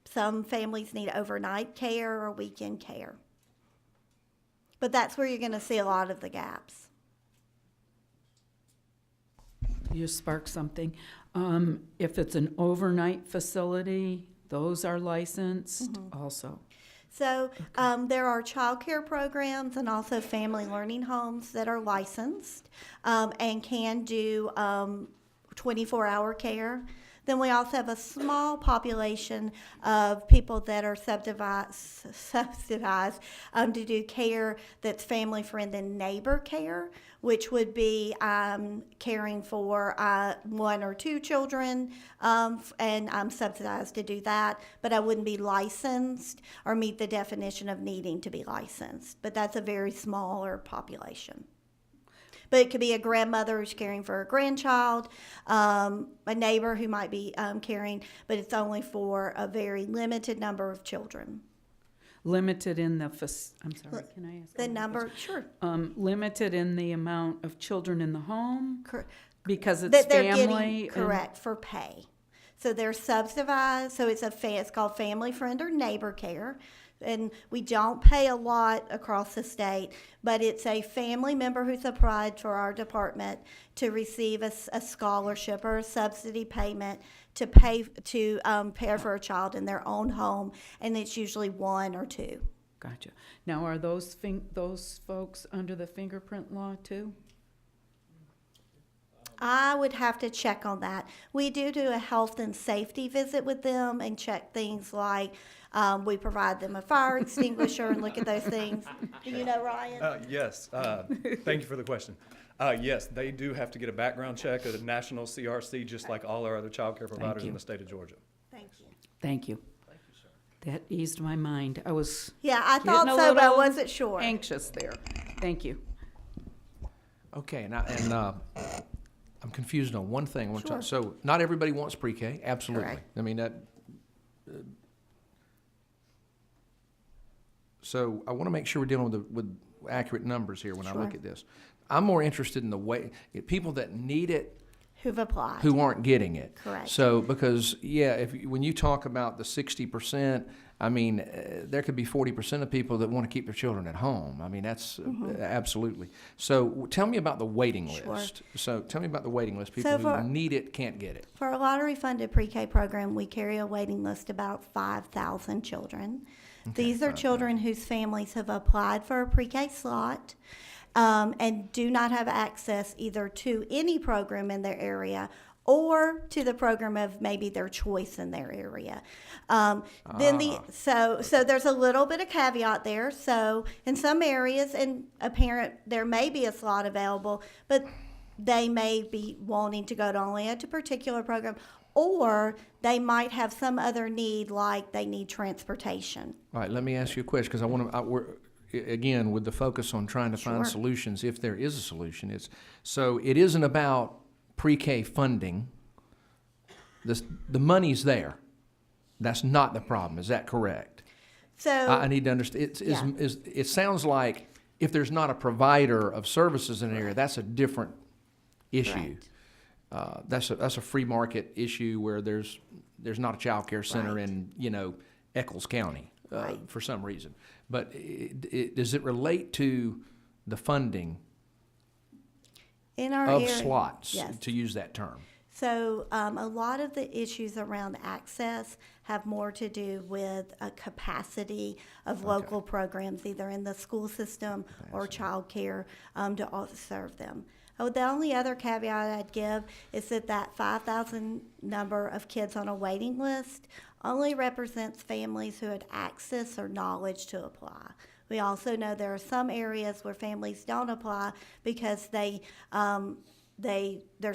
Some families need overnight care or weekend care. But that's where you're going to see a lot of the gaps. You sparked something. If it's an overnight facility, those are licensed also. So there are child care programs and also family learning homes that are licensed and can do 24-hour care. Then we also have a small population of people that are subsidized to do care that's family, friend, and neighbor care, which would be caring for 1 or 2 children, and I'm subsidized to do that, but I wouldn't be licensed or meet the definition of needing to be licensed. But that's a very smaller population. But it could be a grandmother who's caring for a grandchild, a neighbor who might be caring, but it's only for a very limited number of children. Limited in the, I'm sorry, can I ask? The number, sure. Limited in the amount of children in the home? Because it's That they're family? getting, correct, for pay. So they're subsidized, so it's called family, friend, or neighbor care. And we don't pay a lot across the state, but it's a family member who's applied for our department to receive a scholarship or a subsidy payment to pay for a child in their own home, and it's usually 1 or 2. Gotcha. Now, are those folks under the fingerprint law too? I would have to check on that. We do a health and safety visit with them and check things like we provide them a fire extinguisher and look at those things. Do you know, Ryan? Yes. Thank you for the question. Yes, they do have to get a background check at a national CRC, just like all our other child care providers in you. the state of Georgia. Thank you. Thank you. That eased my mind. I was Yeah, I getting thought a so, but I little wasn't sure. anxious there. Thank you. Okay, I'm confused on one thing. Sure. So not everybody wants pre-K, absolutely. Correct. I mean, so I want to make sure we're dealing with accurate numbers here when I look Sure. at this. I'm more interested in the way, people that need it Who've applied. who aren't getting it. Correct. So, because, yeah, when you talk about the 60%, I mean, there could be 40% of people that want to keep their children at home. I mean, that's absolutely. So tell me about the waiting Sure. list. So tell me about the waiting list, people So who for- need it, can't get it. For a lottery-funded pre-K program, we carry a waiting list about 5,000 children. These are children whose families have applied for a pre-K slot and do not have access either to any program in their area or to the program of maybe their choice in their area. So there's a little bit of caveat there. So in some areas, and a parent, there may be a slot available, but they may be wanting to go to only a particular program, or they might have some other need, like they need transportation. All right, let me ask you a question, because I want to, again, with the focus on trying to find Sure. solutions, if there is a solution, so it isn't about pre-K funding. The money's there. That's not the problem. Is that correct? So I need to understand. Yeah. It sounds like if there's not a provider of services in an area, that's a different issue. Correct. That's a free market issue where there's not a child care center Right. in Eccles County Right. for some reason. But does it relate to the funding in our of area, slots, yes. to use that term? So a lot of the issues around access have more to do with a capacity of local programs, either in the school system or childcare, to also serve them. Oh, the only other caveat I'd give is that 5,000 number of kids on a waiting list only represents families who had access or knowledge to apply. We also know there are some areas where families don't apply because there's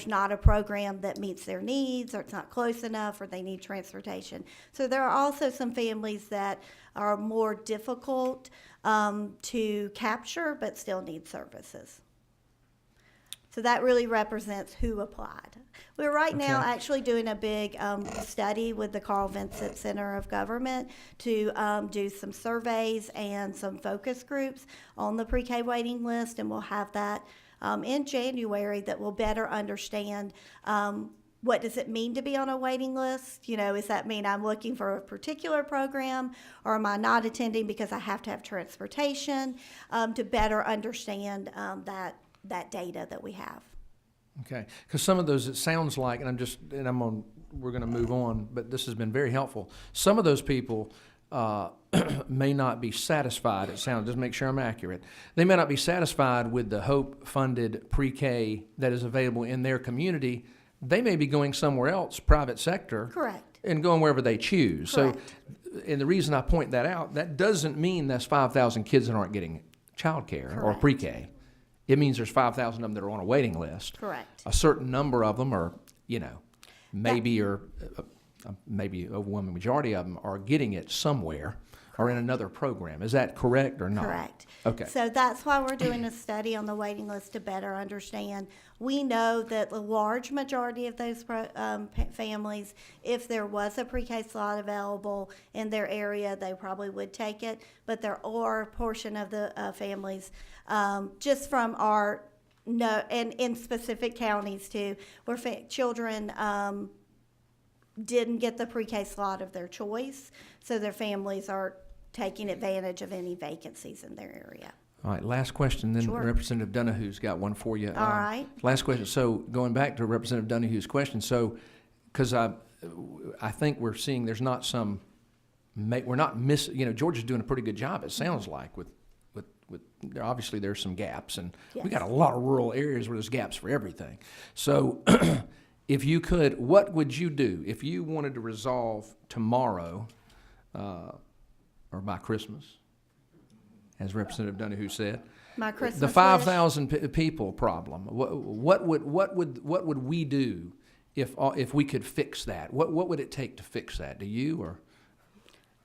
not a program that meets their needs, or it's not close enough, or they need transportation. So there are also some families that are more difficult to capture but still need services. So that really represents who applied. We're right now Okay. actually doing a big study with the Carl Vincent Center of Government to do some surveys and some focus groups on the pre-K waiting list, and we'll have that in January that will better understand what does it mean to be on a waiting list. Does that mean I'm looking for a particular program, or am I not attending because I have to have transportation, to better understand that data that we have. Okay, because some of those, it sounds like, we're going to move on, but this has been very helpful. Some of those people may not be satisfied, just make sure I'm accurate. They may not be satisfied with the Hope-funded pre-K that is available in their community. They may be going somewhere else, private sector. Correct. And going wherever they choose. Correct. So, and the reason I point that out, that doesn't mean that's 5,000 kids that aren't getting childcare or Correct. pre-K. It means there's 5,000 of them that are on a waiting list. Correct. A certain number of them are, maybe maybe overwhelming majority of them are getting it somewhere or in another program. Is that correct or not? Correct. Okay. So that's why we're doing a study on the waiting list to better understand. We know that the large majority of those families, if there was a pre-K slot available in their area, they probably would take it. But there are a portion of the families, just from our and in specific counties too, where children didn't get the pre-K slot of their choice, so their families are taking advantage of any vacancies in their area. All right, last question, then Sure. Representative Donahue's got one for you. All right. Last question. So going back to Representative Donahue's question, so, because I think we're seeing there's not some, we're not missing, Georgia's doing a pretty good job, it sounds like, with obviously there's some gaps, and we got a lot of rural areas where there's gaps for everything. So if you could, what would you do if you wanted to resolve tomorrow or by Christmas, as Representative Donahue said, My Christmas the wish? 5,000 people problem? What would we do if we could fix that? What would it take to fix that? Do you or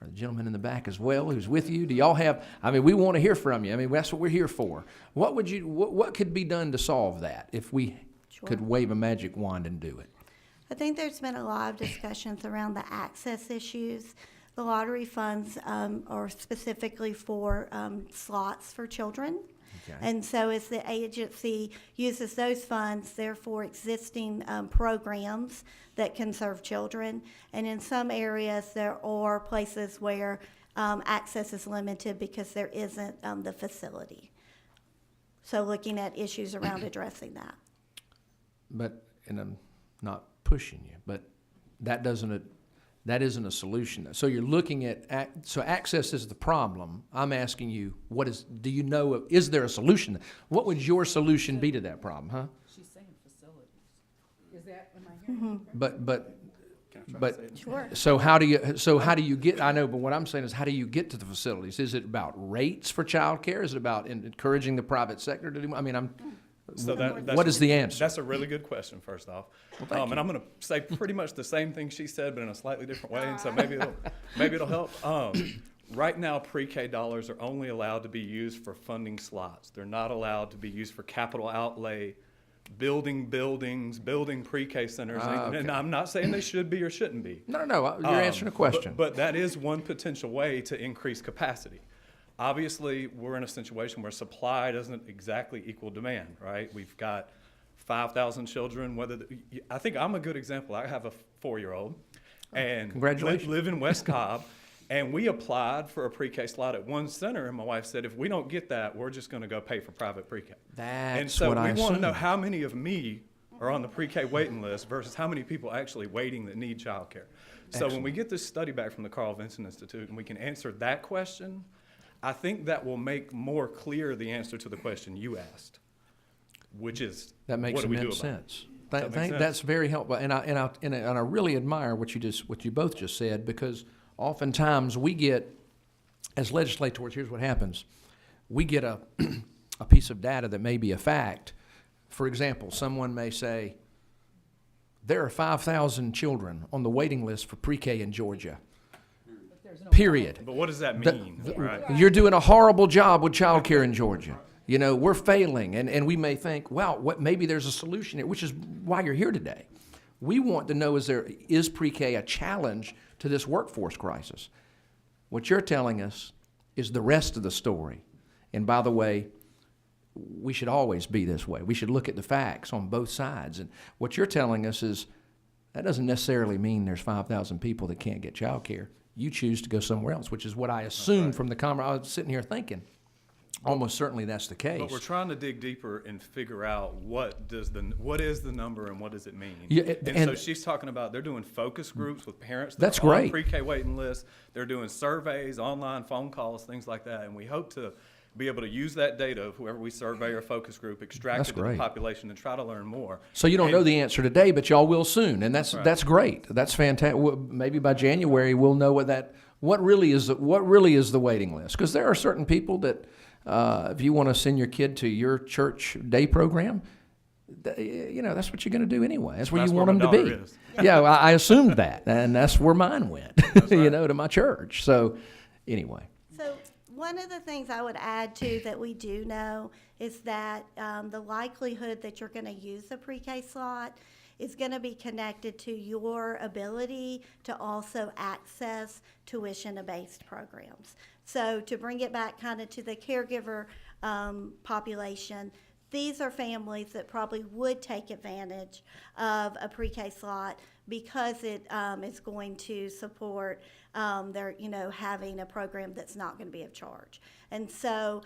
the gentleman in the back as well, who's with you? Do y'all have? We want to hear from you. That's what we're here for. What could be done to solve that if we could wave a magic wand and do it? I think there's been a lot of discussions around the access issues. The lottery funds are specifically for slots for children. Okay. And so as the agency uses those funds, therefore existing programs that can serve children. And in some areas, there are places where access is limited because there isn't the facility. So looking at issues around addressing that. But, and I'm not pushing you, but that isn't a solution. So you're looking at, so access is the problem. I'm asking you, do you know, is there a solution? What would your solution be to that problem, huh? She's saying facilities. Is that, am I hearing? But, Sure. so how do you get, I know, but what I'm saying is, how do you get to the facilities? Is it about rates for childcare? Is it about encouraging the private sector to do, I mean, So that's what is the answer? That's a really good question, first off. And I'm going to say pretty much the same thing she said, but in a slightly different way, and so maybe it'll help. Right now, pre-K dollars are only allowed to be used for funding slots. They're not allowed to be used for capital outlay, building buildings, building pre-K centers. Okay. And I'm not saying they should be or shouldn't be. No, you're answering a question. But that is one potential way to increase capacity. Obviously, we're in a situation where supply doesn't exactly equal demand, right? We've got 5,000 children. I think I'm a good example. I have a 4-year-old, and Congratulations. live in West Cobb, and we applied for a pre-K slot at one center, and my wife said, if we don't get that, we're just going to go pay for private pre-K. And That's so what I we want to know assumed. how many of me are on the pre-K waiting list versus how many people actually waiting that need childcare. So when we get this study back from the Carl Vinson Institute and we can answer that question, I think that will make more clear the answer to the question you asked, which is, That makes what do we do immense about it? sense. Does that make sense? That's very helpful, and I really admire what you both just said, because oftentimes we get, as legislators, here's what happens: we get a piece of data that may be a fact. For example, someone may say there are 5,000 children on the waiting list for pre-K in Georgia. Period. But what does that That- mean, right? You're doing a horrible job with childcare in Georgia. You know, we're failing, and we may think, wow, maybe there's a solution here, which is why you're here today. We want to know, is pre-K a challenge to this workforce crisis? What you're telling us is the rest of the story. And by the way, we should always be this way. We should look at the facts on both sides. And what you're telling us is that doesn't necessarily mean there's 5,000 people that can't get child care. You choose to go somewhere else, which is what I assumed from the conversation. I was sitting here thinking, almost certainly that's the case. But we're trying to dig deeper and figure out what is the number and what does it mean. Yeah, and so she's talking about they're doing focus groups with parents. That's that are on great. Pre-K waiting lists. They're doing surveys, online phone calls, things like that. And we hope to be able to use that data of whoever we survey or focus group, extract That's it to great. the population and try to learn more. So you don't And- know the answer today, but y'all will soon, and that's Right. great. That's fantastic. Maybe by January we'll know what really is the waiting list. Because there are certain people that, if you want to send your kid to your church day program, that's what you're going to do anyway. That's where That's you where want them my to be. daughter is. Yeah, I assumed that, and that's where mine went. To my church. So anyway. So one of the things I would add to that we do know is that the likelihood that you're going to use a pre-K slot is going to be connected to your ability to also access tuition-based programs. So to bring it back kind of to the caregiver population, these are families that probably would take advantage of a pre-K slot because it is going to support their, having a program that's not going to be of charge. And so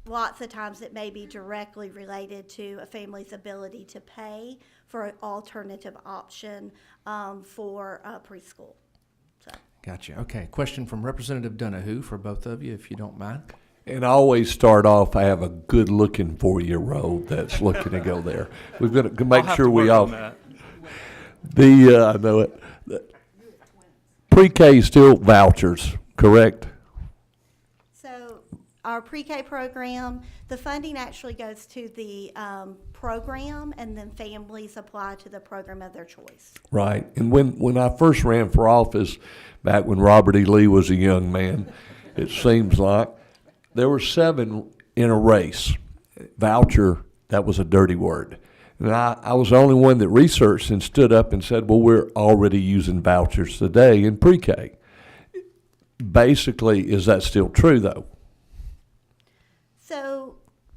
lots of times it may be directly related to a family's ability to pay for an alternative option for preschool. So. Gotcha. Okay. Question from Representative Donahue for both of you, if you don't mind. And I always start off, I have a good-looking 4-year-old that's looking to go there. We've got to make I'll have sure to we work all. on that. I know it. Pre-K is still vouchers, correct? So our pre-K program, the funding actually goes to the program, and then families apply to the program of their choice. Right. And when I first ran for office, back when Robert E. Lee was a young man, it seems like, there were 7 in a race. Voucher, that was a dirty word. And I was the only one that researched and stood up and said, well, we're already using vouchers today in pre-K. Basically, is that still true, though? So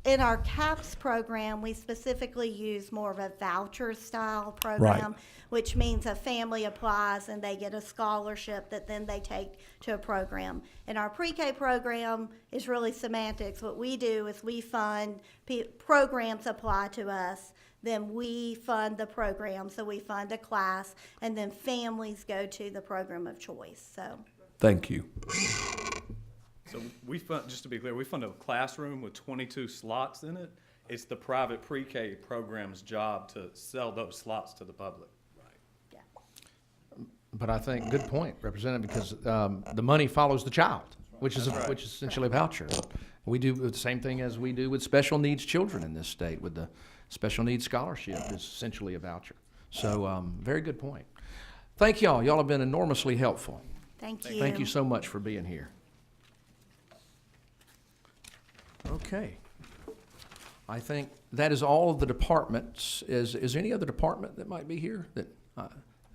in our CAPS program, we specifically use more of a voucher style program, which means a family applies and they get a scholarship that then they take to a program. In our pre-K program is really semantics. What we do is we fund programs apply to us, then we fund the program, so we fund a class, and then families go to the program of choice. So. Thank you. So we fund, just to be clear, we fund a classroom with 22 slots in it. It's the private pre-K program's job to sell those slots to the public. But I think, good point, Representative, because the money follows the child, which is essentially a voucher. We do the same thing as we do with special needs children in this state with the special needs scholarship is essentially a voucher. So very good point. Thank y'all. Y'all have been enormously helpful. Thank you. Thank you so much for being here. Okay. I think that is all of the departments. Is there any other department that might be here? That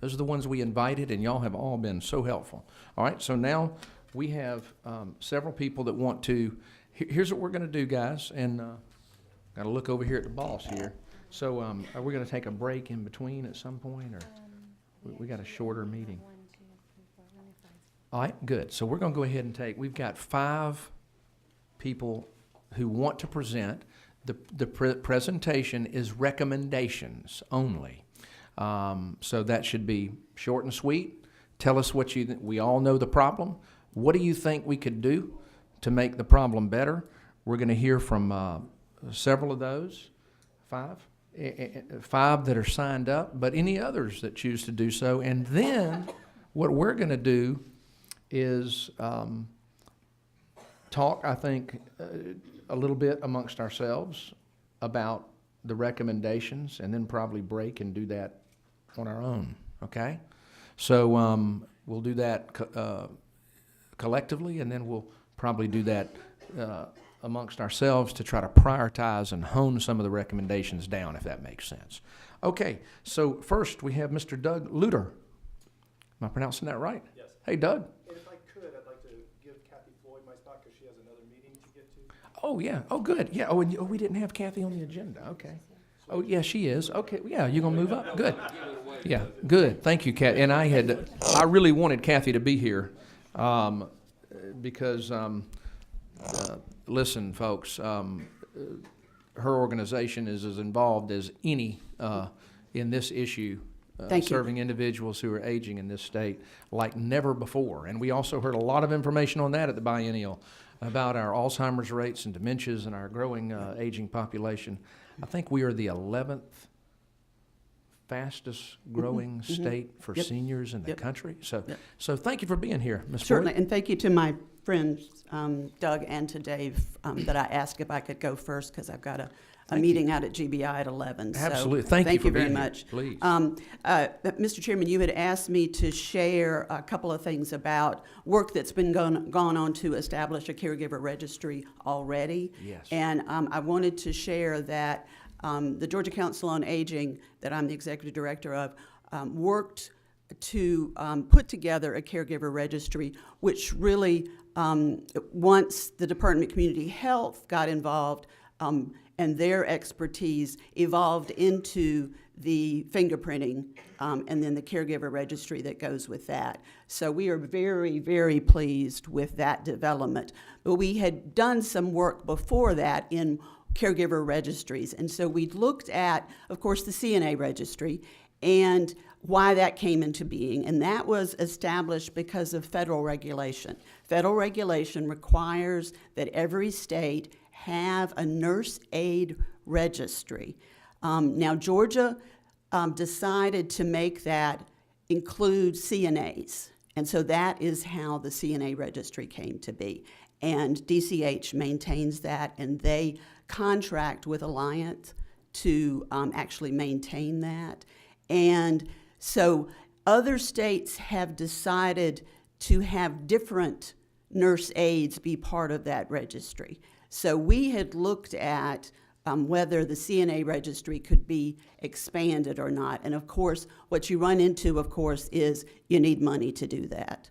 those are the ones we invited, and y'all have all been so helpful. All right, so now we have several people that want to. Here's what we're going to do, guys, and got to look over here at the boss here. So are we going to take a break in between at some point, or we got a shorter meeting? All right, good. So we're going to go ahead and we've got 5 people who want to present. The presentation is recommendations only. So that should be short and sweet. Tell us what we all know the problem. What do you think we could do to make the problem better? We're going to hear from several of those, 5 that are signed up, but any others that choose to do so. And then what we're going to do is talk, I think, a little bit amongst ourselves about the recommendations, and then probably break and do that on our own, okay? So we'll do that collectively, and then we'll probably do that amongst ourselves to try to prioritize and hone some of the recommendations down, if that makes sense. Okay, so first we have Mr. Doug Luter. Am I pronouncing that right? Yes. Hey, Doug. And if I could, I'd like to give Kathy Floyd my spot because she has another meeting to get to. Oh, yeah. Oh, good. Yeah. Oh, and we didn't have Kathy on the agenda. Okay. Oh, yeah, she is. Okay. Yeah, you gonna move up? Good. Yeah, good. Thank you, Kathy. And I really wanted Kathy to be here because, listen, folks, her organization is as involved as any in this issue. Thank you. Serving individuals who are aging in this state like never before. And we also heard a lot of information on that at the biennial about our Alzheimer's rates and dementias and our growing aging population. I think we are the 11th fastest growing state for seniors in the country. So, so thank you for being here, Ms. Certainly, Floyd. and thank you to my friends, Doug and to Dave, that I asked if I could go first because I've got a meeting out at GBI at 11. Absolutely. So Thank you for very being here. much. Please. Mr. Chairman, you had asked me to share a couple of things about work that's been gone on to establish a caregiver registry already. Yes. And I wanted to share that the Georgia Council on Aging, that I'm the executive director of, worked to put together a caregiver registry, which really, once the Department of Community Health got involved, and their expertise evolved into the fingerprinting and then the caregiver registry that goes with that. So we are very, very pleased with that development. But we had done some work before that in caregiver registries. And so we looked at, of course, the CNA registry and why that came into being. And that was established because of federal regulation. Federal regulation requires that every state have a nurse aid registry. Now, Georgia decided to make that include CNAs, and so that is how the CNA registry came to be. And DCH maintains that, and they contract with Alliant to actually maintain that. And so other states have decided to have different nurse aides be part of that registry. So we had looked at whether the CNA registry could be expanded or not. And of course, what you run into, of course, is you need money to do that.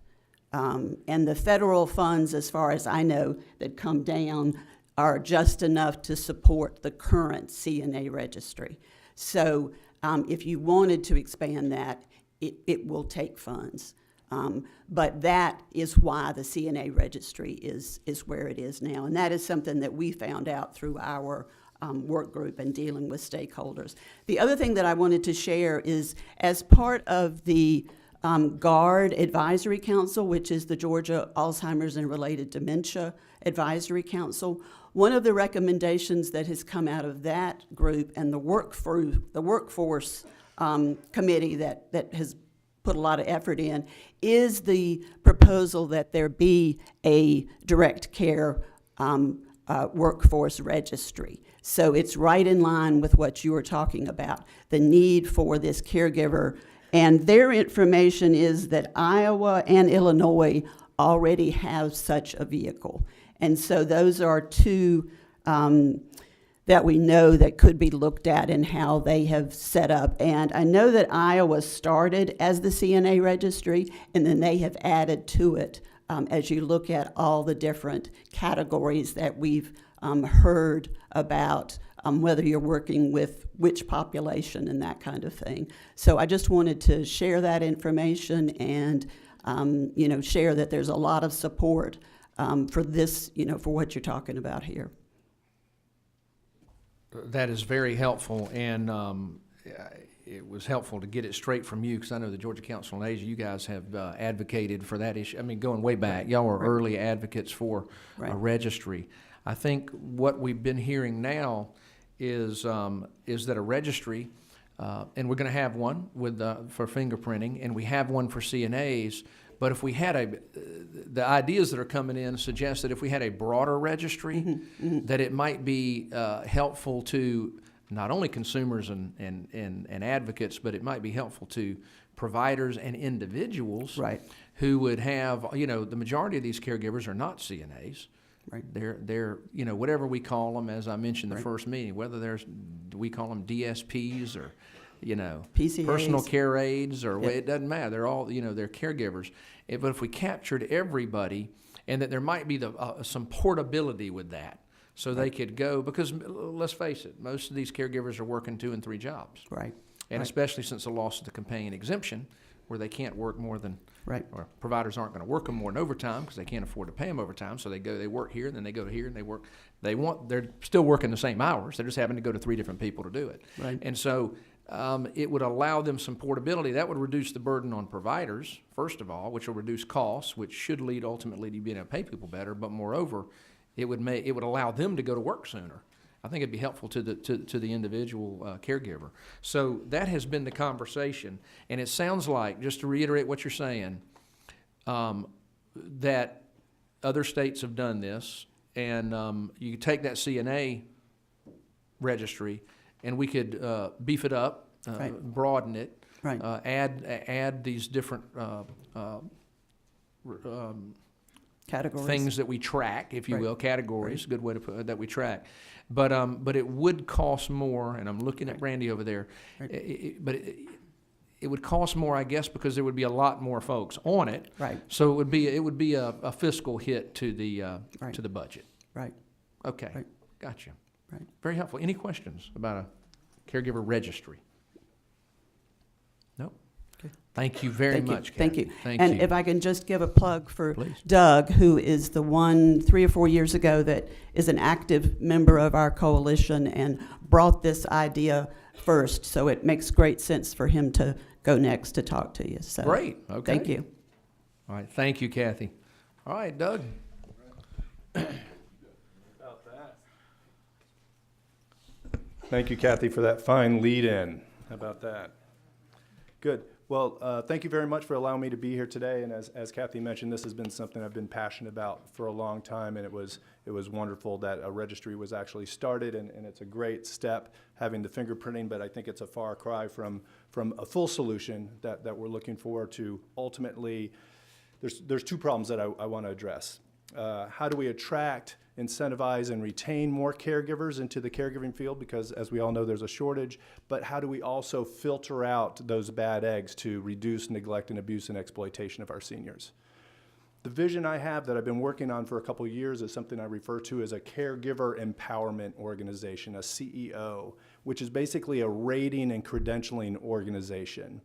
And the federal funds, as far as I know, that come down are just enough to support the current CNA registry. So if you wanted to expand that, it will take funds. But that is why the CNA registry is where it is now. And that is something that we found out through our work group and dealing with stakeholders. The other thing that I wanted to share is as part of the GARD Advisory Council, which is the Georgia Alzheimer's and Related Dementia Advisory Council, one of the recommendations that has come out of that group and the workforce committee that has put a lot of effort in is the proposal that there be a direct care workforce registry. So it's right in line with what you were talking about, the need for this caregiver. And their information is that Iowa and Illinois already have such a vehicle. And so those are two that we know that could be looked at in how they have set up. And I know that Iowa started as the CNA registry, and then they have added to it as you look at all the different categories that we've heard about, whether you're working with which population and that kind of thing. So I just wanted to share that information and, share that there's a lot of support for this, for what you're talking about here. That is very helpful, and it was helpful to get it straight from you, because I know the Georgia Council on Aging, you guys have advocated for that issue. I mean, going way back, y'all were early advocates for a registry. I think what we've been hearing now is that a registry, and we're going to have one for fingerprinting, and we have one for CNAs. But if we had the ideas that are coming in suggest that if we had a broader registry, that it might be helpful to not only consumers and advocates, but it might be helpful to providers and individuals who would have, the majority of these caregivers are not CNAs. Right. They're whatever we call them, as I mentioned in the first meeting, whether we call them DSPs or PCAs, personal care aides, or it doesn't matter. They're all, they're caregivers. But if we captured everybody, and that there might be some portability with that, so they could go, because let's face it, most of these caregivers are working 2 and 3 jobs. Right. And especially since the loss of the companion exemption, where they can't work more than, or providers aren't going to work them more in overtime because they can't afford to pay them overtime. So they work here, and then they go to here, and they work. They're still working the same hours. They're just having to go to 3 different people to do it. Right. And so it would allow them some portability. That would reduce the burden on providers, first of all, which will reduce costs, which should lead ultimately to being able to pay people better. But moreover, it would allow them to go to work sooner. I think it'd be helpful to the individual caregiver. So that has been the conversation, and it sounds like, just to reiterate what you're saying, that other states have done this, and you take that CNA registry, and we could beef it up, broaden it, add these different categories, things that we track, if you will, categories, good way to put it, that we track. But it would cost more, and I'm looking at Brandy over there, but it would cost more, I guess, because there would be a lot more folks on it. Right. So it would be a fiscal hit to the budget. Right. Okay. Right. Gotcha. Right. Very helpful. Any questions about a caregiver registry? No? Okay. Thank you very much, Kathy. Thank you. Thank and you. If I can just give a plug for Please. Doug, who is the one 3 or 4 years ago that is an active member of our coalition and brought this idea first. So it makes great sense for him to go next to talk to you. So great. Okay. Thank you. All right. Thank you, Kathy. All right, Doug. Thank you, Kathy, for that fine lead-in. How about that? Good. Well, thank you very much for allowing me to be here today. And as Kathy mentioned, this has been something I've been passionate about for a long time, and it was wonderful that a registry was actually started, and it's a great step having the fingerprinting, but I think it's a far cry from a full solution that we're looking forward to. Ultimately, there's 2 problems that I want to address. How do we attract, incentivize, and retain more caregivers into the caregiving field? Because as we all know, there's a shortage. But how do we also filter out those bad eggs to reduce neglect and abuse and exploitation of our seniors? The vision I have that I've been working on for a couple years is something I refer to as a caregiver empowerment organization, a CEO, which is basically a rating and credentialing organization.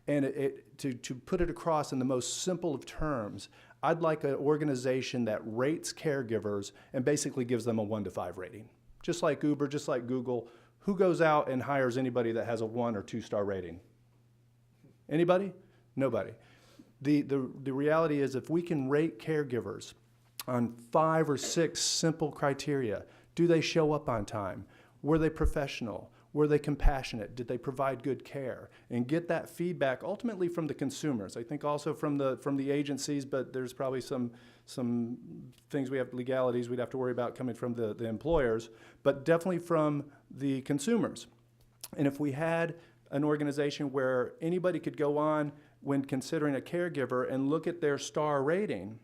And to put it across in the most simple of terms, I'd like an organization that rates caregivers and basically gives them a 1 to 5 rating. Just like Uber, just like Google, who goes out and hires anybody that has a 1 or 2 star rating? Anybody? Nobody. The reality is if we can rate caregivers on 5 or 6 simple criteria, do they show up on time? Were they professional? Were they compassionate? Did they provide good care? And get that feedback ultimately from the consumers. I think also from the agencies, but there's probably some things we have, legalities we'd have to worry about coming from the employers, but definitely from the consumers. And if we had an organization where anybody could go on when considering a caregiver and look at their star rating,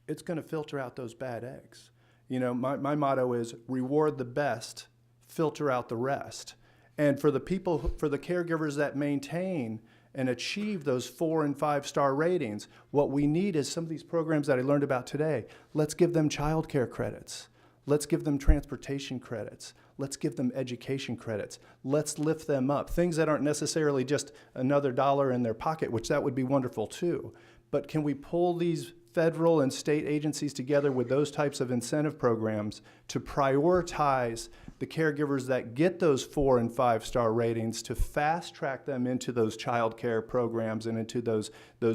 it's going to filter out those bad eggs. You know, my motto is reward the best, filter out the rest. And for the people, for the caregivers that maintain and achieve those 4 and 5 star ratings, what we need is some of these programs that I learned about today. Let's give them child care credits. Let's give them transportation credits. Let's give them education credits. Let's lift them up. Things that aren't necessarily just another dollar in their pocket, which that would be wonderful too. But can we pull these federal and state agencies together with those types of incentive programs to prioritize the caregivers that get those 4 and 5 star ratings, to fast track them into those child care programs and into those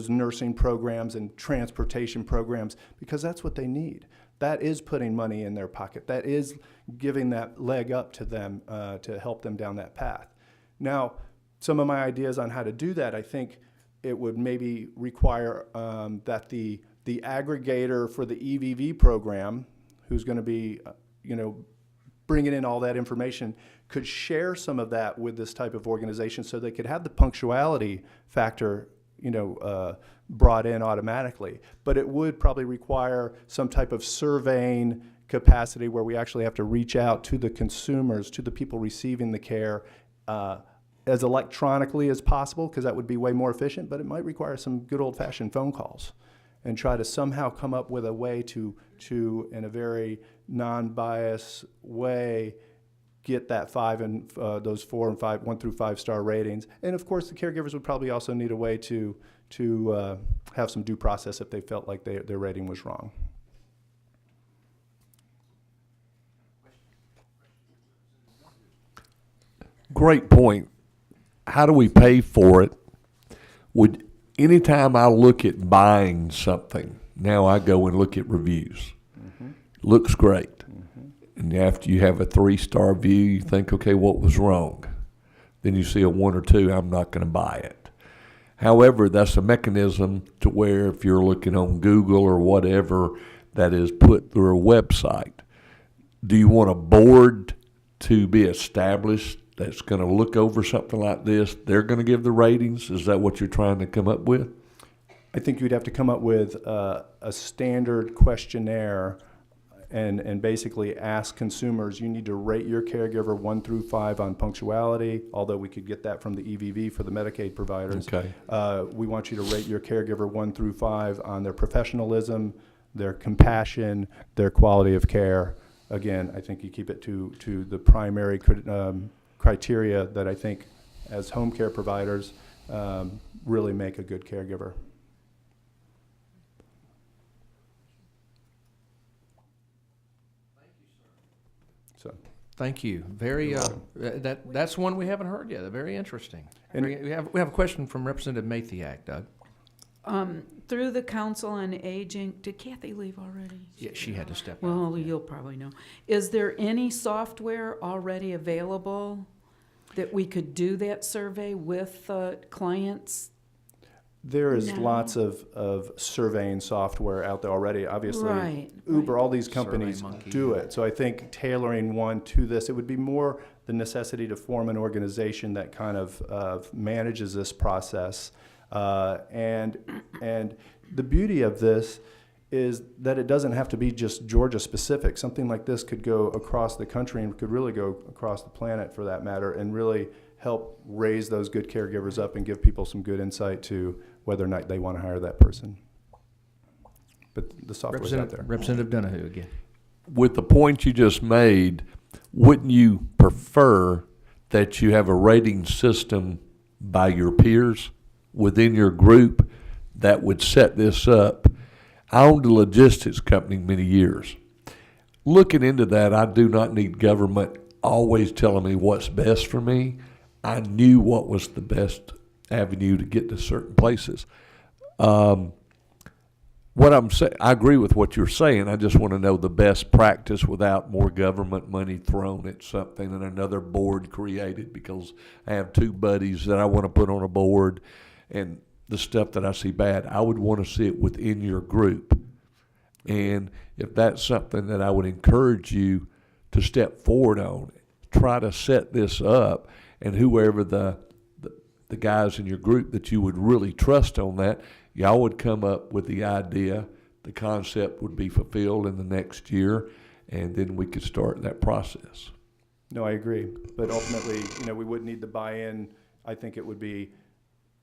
nursing programs and transportation programs, because that's what they need. That is putting money in their pocket. That is giving that leg up to them to help them down that path. Now, some of my ideas on how to do that, I think it would maybe require that the aggregator for the EVV program, who's going to be, bringing in all that information, could share some of that with this type of organization so they could have the punctuality factor brought in automatically. But it would probably require some type of surveying capacity where we actually have to reach out to the consumers, to the people receiving the care, as electronically as possible, because that would be way more efficient, but it might require some good old-fashioned phone calls, and try to somehow come up with a way to in a very non-biased way, get that 5 and those 4 and 5, 1 through 5 star ratings. And of course, the caregivers would probably also need a way to have some due process if they felt like their rating was wrong. Great point. How do we pay for it? Anytime I look at buying something, now I go and look at reviews. Looks great. And after you have a 3-star view, you think, okay, what was wrong? Then you see a 1 or 2, I'm not going to buy it. However, that's a mechanism to where if you're looking on Google or whatever that is put through a website, do you want a board to be established that's going to look over something like this? They're going to give the ratings? Is that what you're trying to come up with? I think you'd have to come up with a standard questionnaire and basically ask consumers, you need to rate your caregiver 1 through 5 on punctuality, although we could get that from the EVV for the Medicaid providers. Okay. We want you to rate your caregiver 1 through 5 on their professionalism, their compassion, their quality of care. Again, I think you keep it to the primary criteria that I think as home care providers really make a good caregiver. So, Thank you. Very, that's one we haven't heard yet. Very interesting. And- We have a question from Representative Mathiak, Doug. Through the Council on Aging, did Kathy leave already? Yeah, she had to step out. Well, you'll probably know. Is there any software already available that we could do that survey with clients? there is No. lots of surveying software out there already. Obviously, Right, Uber, right. all these companies SurveyMonkey. do it. So I think tailoring one to this, it would be more the necessity to form an organization that kind of manages this process. And the beauty of this is that it doesn't have to be just Georgia specific. Something like this could go across the country and could really go across the planet for that matter, and really help raise those good caregivers up and give people some good insight to whether or not they want to hire that person. but the software's out there. Representative Donahue again. With the point you just made, wouldn't you prefer that you have a rating system by your peers within your group that would set this up? I owned a logistics company many years. Looking into that, I do not need government always telling me what's best for me. I knew what was the best avenue to get to certain places. What I'm saying, I agree with what you're saying. I just want to know the best practice without more government money thrown at something and another board created, because I have two buddies that I want to put on a board, and the stuff that I see bad, I would want to see it within your group. And if that's something that I would encourage you to step forward on, try to set this up, and whoever the guys in your group that you would really trust on that, y'all would come up with the idea, the concept would be fulfilled in the next year, and then we could start that process. No, I agree. But ultimately, we would need the buy-in. I think it would be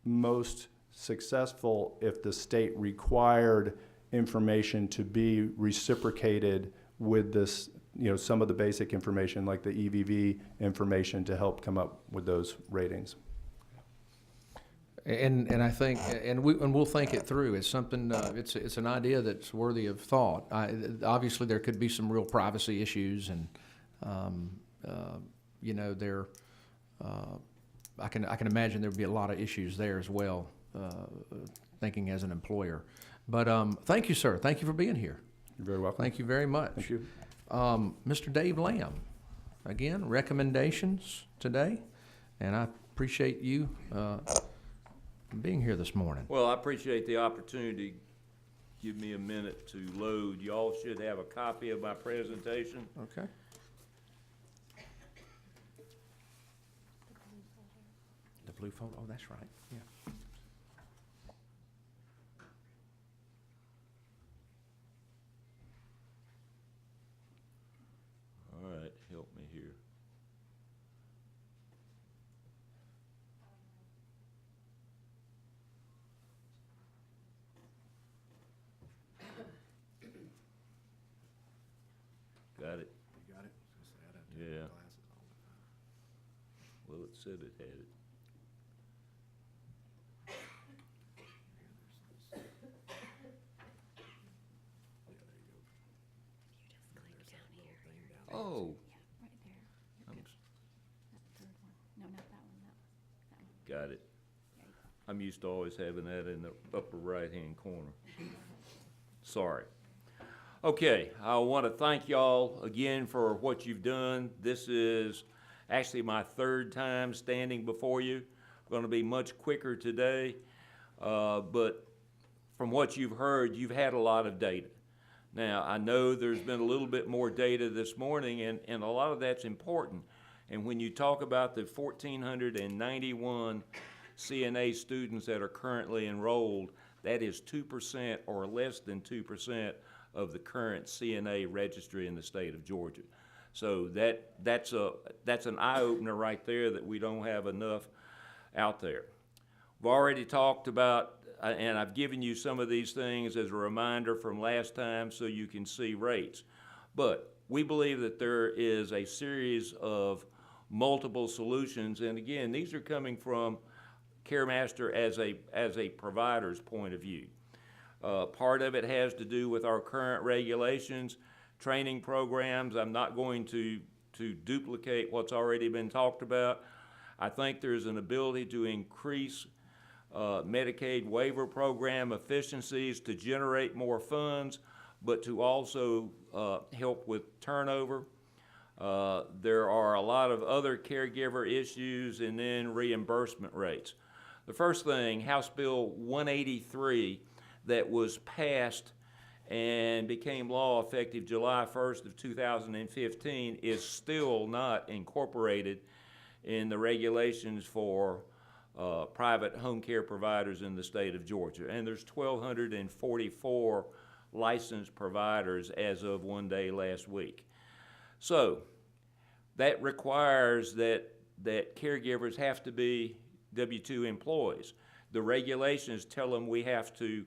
most successful if the state required information to be reciprocated with this, some of the basic information like the EVV information to help come up with those ratings. And I think, and we'll think it through. It's something, it's an idea that's worthy of thought. Obviously, there could be some real privacy issues, and I can imagine there would be a lot of issues there as well. Thinking as an employer, but thank you, sir. Thank you for being here. You're very welcome. Thank you very much. Thank you. Mr. Dave Lamb, again, recommendations today, and I appreciate you being here this morning. Well, I appreciate the opportunity. Give me a minute to load. Y'all should have a copy of my presentation. Okay. The blue folder. Oh, that's right. Yeah. All right, help me here. Got it? You got it? Yeah. Well, it said it had it. Oh. Right there. I'm That third one. No, not that one. Got it. I'm used to always having that in the upper right-hand corner. Sorry. Okay, I want to thank y'all again for what you've done. This is actually my third time standing before you. I'm going to be much quicker today, but from what you've heard, you've had a lot of data. Now, I know there's been a little bit more data this morning, and a lot of that's important. And when you talk about the 1,491 CNA students that are currently enrolled, that is 2% or less than 2% of the current CNA registry in the state of Georgia. So that's an eye-opener right there, that we don't have enough out there. We've already talked about, and I've given you some of these things as a reminder from last time so you can see rates. But we believe that there is a series of multiple solutions, and again, these are coming from CareMaster as a provider's point of view. Part of it has to do with our current regulations, training programs. I'm not going to duplicate what's already been talked about. I think there's an ability to increase Medicaid waiver program efficiencies to generate more funds, but to also help with turnover. There are a lot of other caregiver issues, and then reimbursement rates. The first thing, House Bill 183, that was passed and became law effective July 1st of 2015, is still not incorporated in the regulations for private home care providers in the state of Georgia. And there's 1,244 licensed providers as of one day last week. So that requires that caregivers have to be W-2 employees. The regulations tell them we have to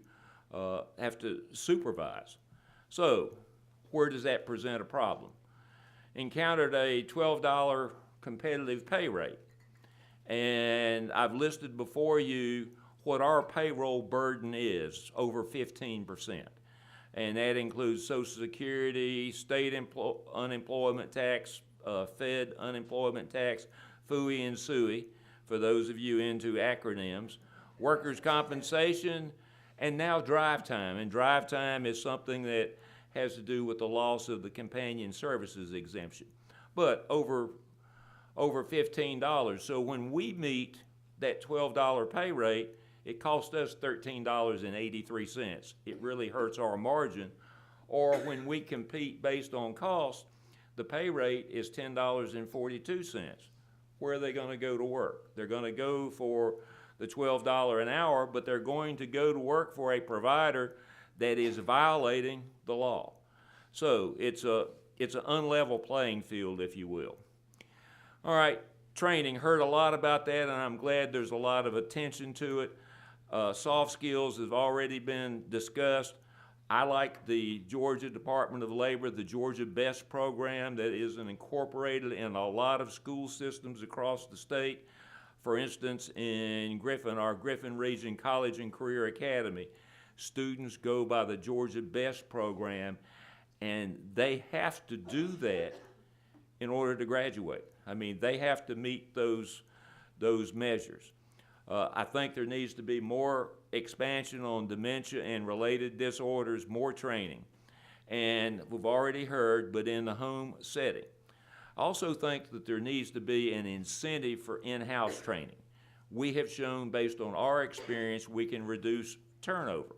have to supervise. So, where does that present a problem? Encountered a $12 competitive pay rate. And I've listed before you what our payroll burden is, over 15%. And that includes Social Security, state unemployment tax, Fed unemployment tax, FUI and SUI, for those of you into acronyms, workers' compensation, and now drive time. And drive time is something that has to do with the loss of the companion services exemption. But over $15. So when we meet that $12 pay rate, it costs us $13.83. It really hurts our margin. Or when we compete based on cost, the pay rate is $10.42. Where are they going to go to work? They're going to go for the $12 an hour, but they're going to go to work for a provider that is violating the law. So it's an unlevel playing field, if you will. All right, training, heard a lot about that, and I'm glad there's a lot of attention to it. Soft skills have already been discussed. I like the Georgia Department of Labor, the Georgia BEST program that is incorporated in a lot of school systems across the state. For instance, in Griffin, our Griffin Region College and Career Academy, students go by the Georgia BEST program, and they have to do that in order to graduate. I mean, they have to meet those measures. I think there needs to be more expansion on dementia and related disorders, more training. And we've already heard, but in the home setting. I also think that there needs to be an incentive for in-house training. We have shown, based on our experience, we can reduce turnover.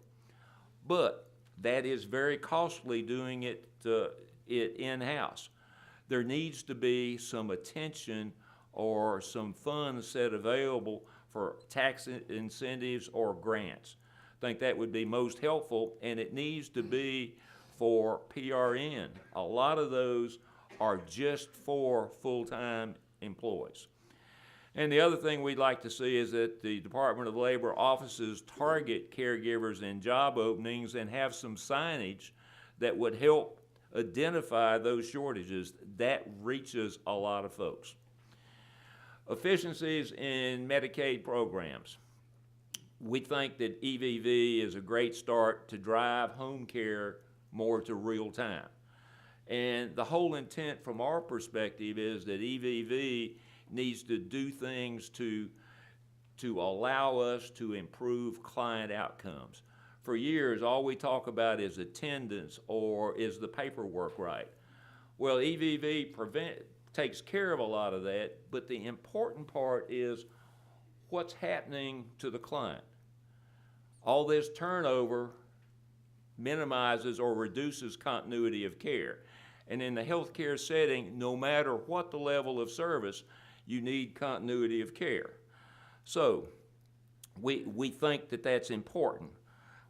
But that is very costly doing it in-house. There needs to be some attention or some funds set available for tax incentives or grants. I think that would be most helpful, and it needs to be for PRN. A lot of those are just for full-time employees. And the other thing we'd like to see is that the Department of Labor offices target caregivers and job openings and have some signage that would help identify those shortages. That reaches a lot of folks. Efficiencies in Medicaid programs. We think that EVV is a great start to drive home care more to real time. And the whole intent from our perspective is that EVV needs to do things to allow us to improve client outcomes. For years, all we talk about is attendance or is the paperwork right. Well, EVV takes care of a lot of that, but the important part is what's happening to the client. All this turnover minimizes or reduces continuity of care. And in the healthcare setting, no matter what the level of service, you need continuity of care. So we think that that's important.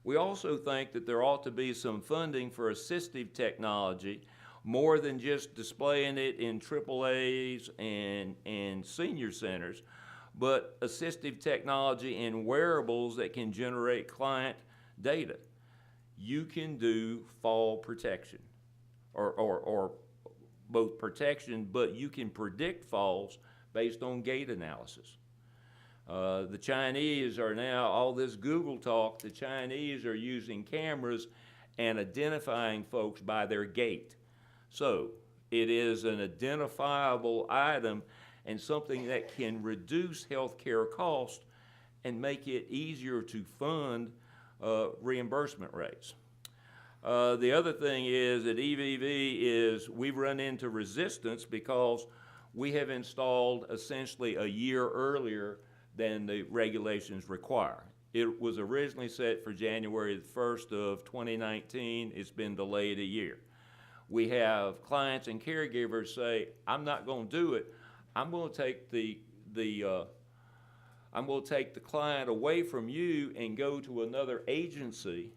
We also think that there ought to be some funding for assistive technology, more than just displaying it in AAAs and senior centers, but assistive technology and wearables that can generate client data. You can do fall protection, or both protection, but you can predict falls based on gait analysis. The Chinese are now, all this Google talk, the Chinese are using cameras and identifying folks by their gait. So it is an identifiable item and something that can reduce healthcare costs and make it easier to fund reimbursement rates. The other thing is that EVV we've run into resistance because we have installed essentially a year earlier than the regulations require. It was originally set for January the 1st of 2019. It's been delayed a year. We have clients and caregivers say, I'm not going to do it. I'm going to take the client away from you and go to another agency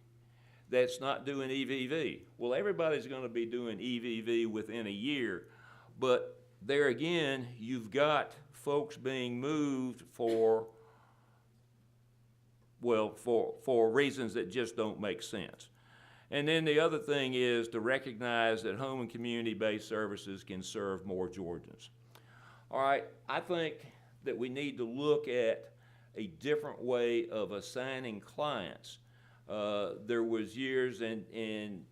that's not doing EVV. Well, everybody's going to be doing EVV within a year, but there again, you've got folks being moved well, for reasons that just don't make sense. And then the other thing is to recognize that home and community-based services can serve more Georgians. All right, I think that we need to look at a different way of assigning clients. There was years, and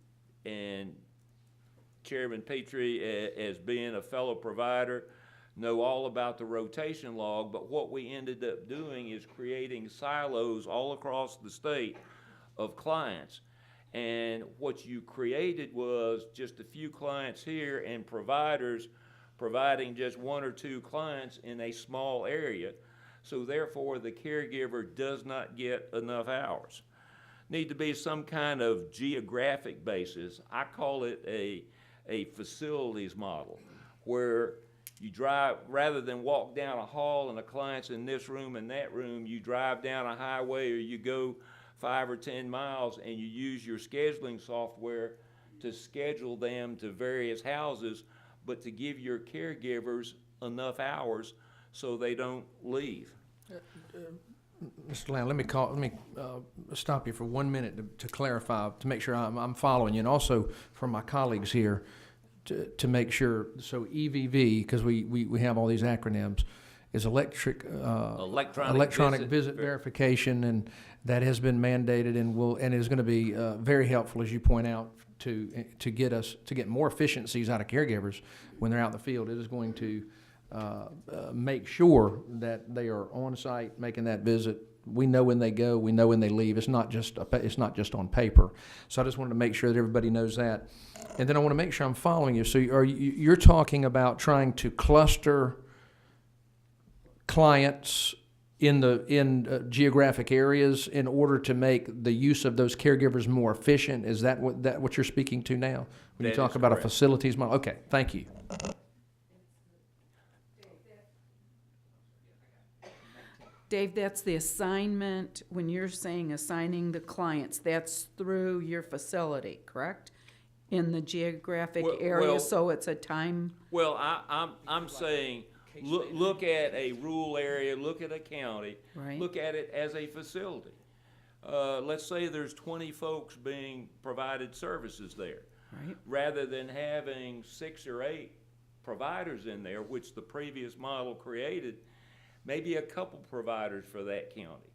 Chairman Petrie, as being a fellow provider, know all about the rotation log, but what we ended up doing is creating silos all across the state of clients. And what you created was just a few clients here and providers providing just one or two clients in a small area. So therefore, the caregiver does not get enough hours. Need to be some kind of geographic basis. I call it a facilities model, where you drive, rather than walk down a hall and a client's in this room and that room, you drive down a highway or you go 5 or 10 miles and you use your scheduling software to schedule them to various houses, but to give your caregivers enough hours so they don't leave. Mr. Lamb, let me stop you for 1 minute to clarify, to make sure I'm following you, and also for my colleagues here to make sure. So EVV, because we have all these acronyms, is electronic visit verification, and that has been mandated and is going to be very helpful, as you point out, to get more efficiencies out of caregivers when they're out in the field. It is going to make sure that they are on site making that visit. We know when they go, we know when they leave. It's not just on paper. So I just wanted to make sure that everybody knows that. And then I want to make sure I'm following you. So you're talking about trying to cluster clients in geographic areas in order to make the use of those caregivers more efficient. Is that what you're speaking to now when you talk about a facilities model? Okay, thank you. Dave, that's the assignment, when you're saying assigning the clients, that's through your facility, correct? In the geographic area, so it's a time? Well, I'm saying, look at a rural area, look at a county, Right. look at it as a facility. Let's say there's 20 folks being provided services there. Right. Rather than having 6 or 8 providers in there, which the previous model created, maybe a couple providers for that county,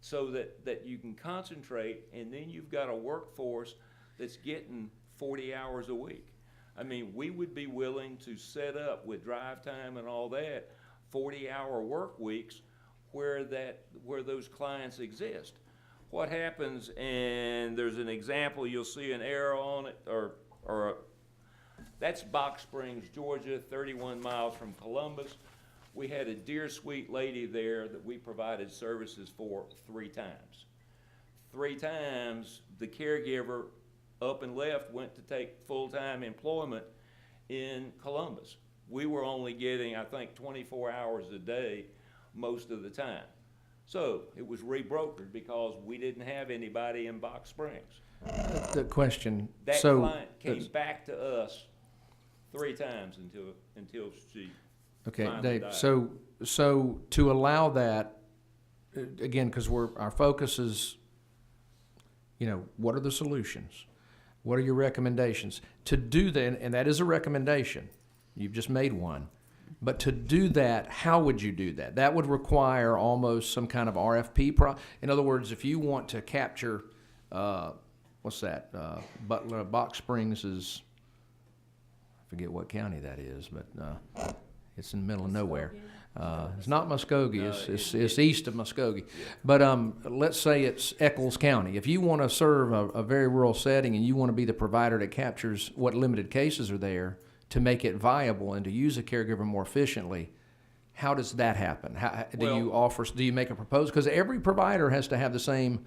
so that you can concentrate, and then you've got a workforce that's getting 40 hours a week. I mean, we would be willing to set up with drive time and all that 40-hour work weeks where those clients exist. What happens, and there's an example, you'll see an arrow on it, or that's Box Springs, Georgia, 31 miles from Columbus. We had a dear sweet lady there that we provided services for 3 times. 3 times, the caregiver up and left went to take full-time employment in Columbus. We were only getting, I think, 24 hours a day most of the time. So it was rebrokered because we didn't have anybody in Box Springs. The question. That so client came back to us 3 times until she Okay, finally Dave. died. So to allow that, again, because our focus is, what are the solutions? What are your recommendations? To do that, and that is a recommendation. You've just made one. But to do that, how would you do that? That would require almost some kind of RFP. In other words, if you want to capture, Butler, Box Springs is, I forget what county that is, but it's in the middle of nowhere. It's not Muskogee. It's east of Muskogee. But let's say it's Eccles County. If you want to serve a very rural setting and you want to be the provider that captures what limited cases are there to make it viable and to use a caregiver more efficiently, how does that happen? Do you make a proposal? Because every provider has to have the same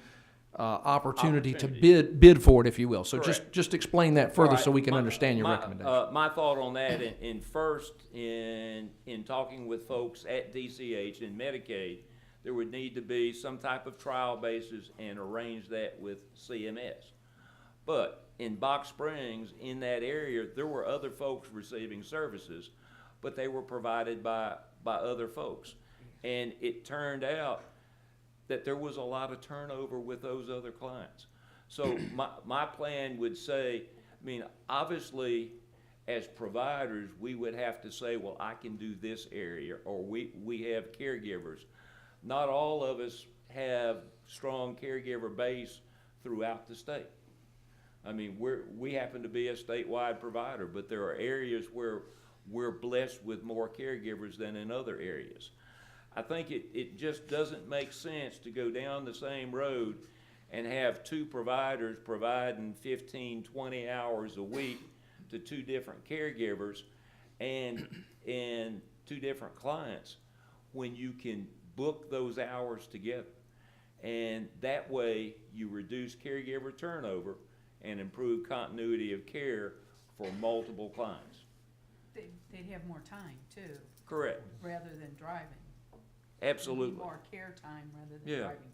opportunity to bid for it, if you will. So just explain that further so we can understand your recommendation. My thought on that, in talking with folks at DCH and Medicaid, there would need to be some type of trial basis and arrange that with CMS. But in Box Springs, in that area, there were other folks receiving services, but they were provided by other folks. And it turned out that there was a lot of turnover with those other clients. So my plan would say, I mean, obviously, as providers, we would have to say, well, I can do this area, or we have caregivers. Not all of us have strong caregiver base throughout the state. I mean, we happen to be a statewide provider, but there are areas where we're blessed with more caregivers than in other areas. I think it just doesn't make sense to go down the same road and have two providers providing 15, 20 hours a week to two different caregivers and two different clients when you can book those hours together. And that way you reduce caregiver turnover and improve continuity of care for multiple clients. They'd have more time too, Correct. rather than driving. Absolutely. More care time rather than Yeah. driving time.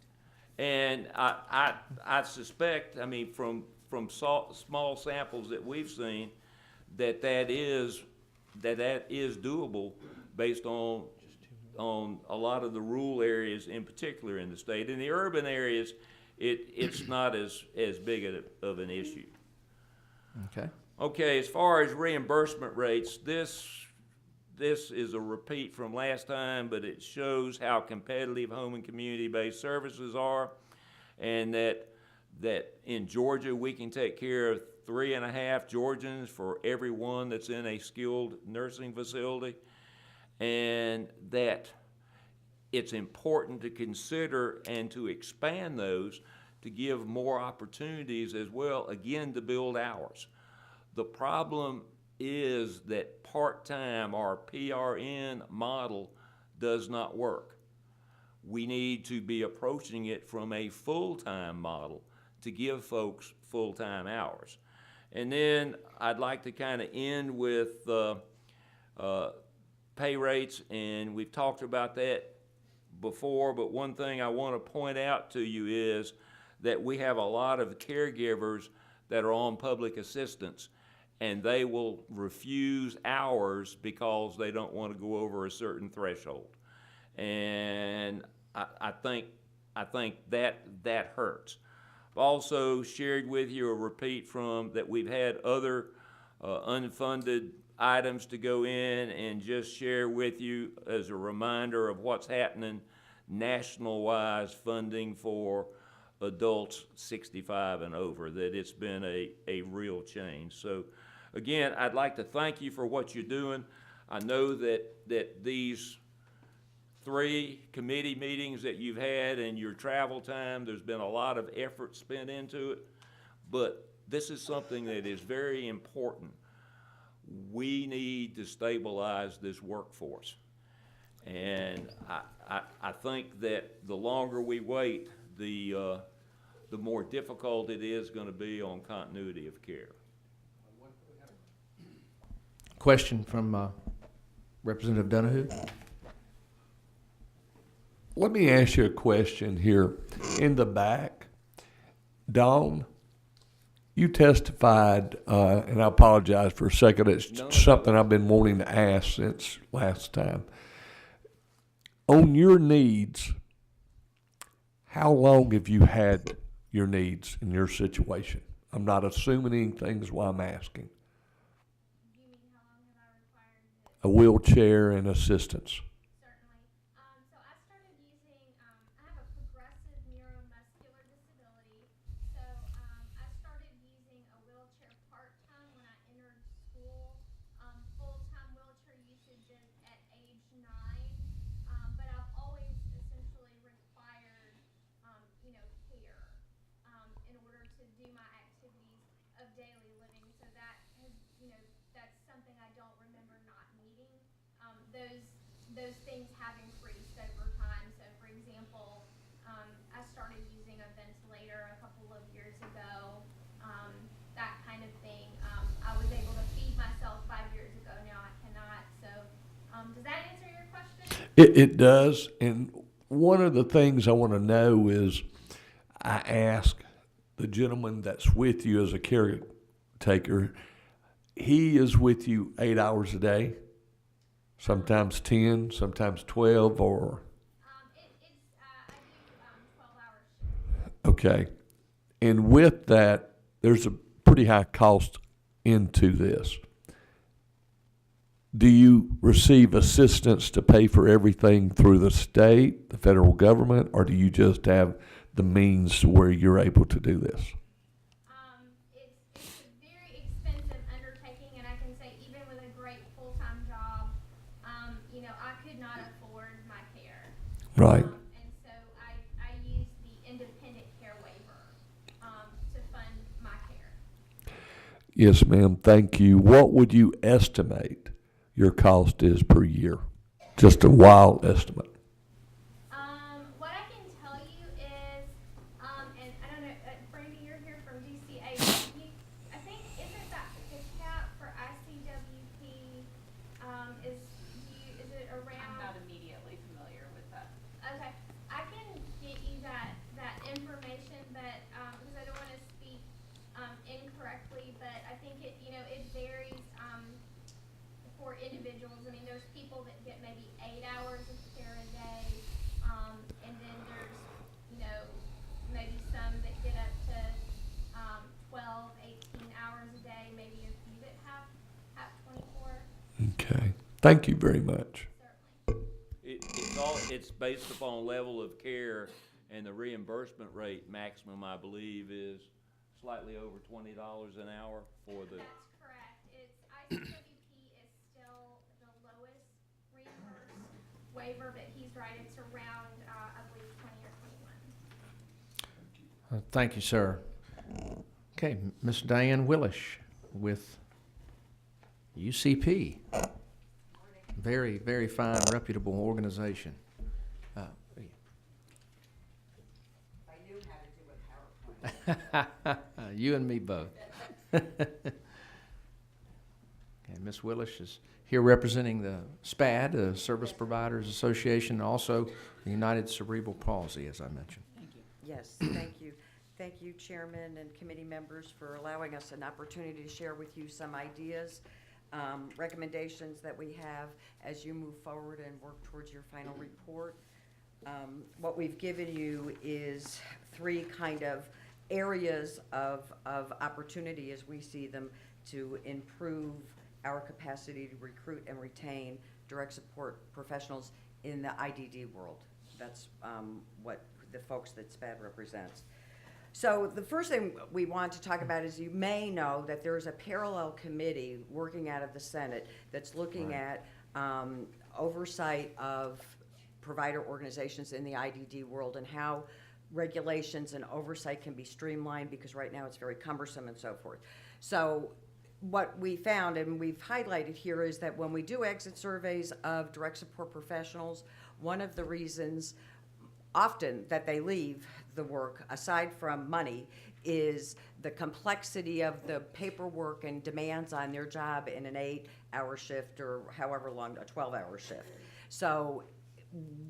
And I suspect, I mean, from small samples that we've seen, that is doable based on a lot of the rural areas in particular in the state. In the urban areas, it's not as big of an issue. Okay. Okay, as far as reimbursement rates, this is a repeat from last time, but it shows how competitive home and community-based services are, and that in Georgia, we can take care of 3.5 Georgians for every one that's in a skilled nursing facility, and that it's important to consider and to expand those to give more opportunities as well, again, to build hours. The problem is that part-time or PRN model does not work. We need to be approaching it from a full-time model to give folks full-time hours. And then I'd like to kind of end with pay rates, and we've talked about that before, but one thing I want to point out to you is that we have a lot of caregivers that are on public assistance, and they will refuse hours because they don't want to go over a certain threshold. And I think that hurts. I've also shared with you a repeat from that we've had other unfunded items to go in, and just share with you as a reminder of what's happening national-wise funding for adults 65 and over, that it's been a real change. So again, I'd like to thank you for what you're doing. I know that these 3 committee meetings that you've had and your travel time, there's been a lot of effort spent into it, but this is something that is very important. We need to stabilize this workforce. And I think that the longer we wait, the more difficult it is going to be on continuity of care. Question from Representative Donahue. Let me ask you a question here. In the back, Dawn, you testified, and I apologize for a second, it's something I've been wanting to ask since last time. On your needs, how long have you had your needs in your situation? I'm not assuming anything is why I'm asking. You mean how long have I required A wheelchair and assistance. Certainly. So I started using, I have a progressive neuromuscular disability. So I started using a wheelchair part-time when I entered school. Full-time wheelchair usage at age 9. But I've always essentially required, care in order to do my activities of daily living. So that has, that's something I don't remember not needing. Those things have increased over time. So for example, I started using a ventilator a couple of years ago, that kind of thing. I was able to feed myself 5 years ago, now I cannot. So does that answer your question? It does, and one of the things I want to know is, I ask the gentleman that's with you as a caretaker, he is with you 8 hours a day, sometimes 10, sometimes 12, or? I do Okay. And with that, there's a pretty high cost into this. Do you receive assistance to pay for everything through the state, the federal government, or do you just have the means to where you're able to do this? It's a very expensive undertaking, and I can say even with a great full-time job, I could not afford my care. Right. And so I use the independent care waiver to fund my care. Yes, ma'am. Thank you. What would you estimate your cost is per year? Just a wild estimate. What I can tell you is, and I don't know, Brandy, you're here from DCA. I think, isn't that the cap for ICWP, is it around? I'm not immediately familiar with that. Okay, I can get you that information, but, because I don't wanna speak, incorrectly, but I think it varies, for individuals. I mean, there's people that get maybe 8 hours of care a day, and then there's, maybe some that get up to, 12, 18 hours a day, maybe a few that have 24. Okay. Thank you very much. Certainly. It's based upon level of care, and the reimbursement rate maximum, I believe, is slightly over $20 an hour for the. That's correct. ICWP is still the lowest reimbursed waiver, but he's right, it's around, I believe, 20 or 21. Thank you, sir. Okay, Ms. Diane Willish with UCP. Very, very fine, reputable organization. I knew how to do a PowerPoint. You and me both. Okay, Ms. Willish is here representing the SPAD, the Service Providers Association, and also the United Cerebral Palsy, as I mentioned. Yes, thank you. Thank you, Chairman and committee members, for allowing us an opportunity to share with you some ideas, recommendations that we have as you move forward and work towards your final report. What we've given you is 3 kind of areas of opportunity as we see them to improve our capacity to recruit and retain direct support professionals in the IDD world. That's what the folks that SPAD represents. So the first thing we want to talk about is, you may know that there's a parallel committee working out of the Senate that's looking at oversight of provider organizations in the IDD world and how regulations and oversight can be streamlined, because right now it's very cumbersome and so forth. So what we found, and we've highlighted here, is that when we do exit surveys of direct support professionals, one of the reasons often that they leave the work, aside from money, is the complexity of the paperwork and demands on their job in an 8-hour shift or however long, a 12-hour shift. So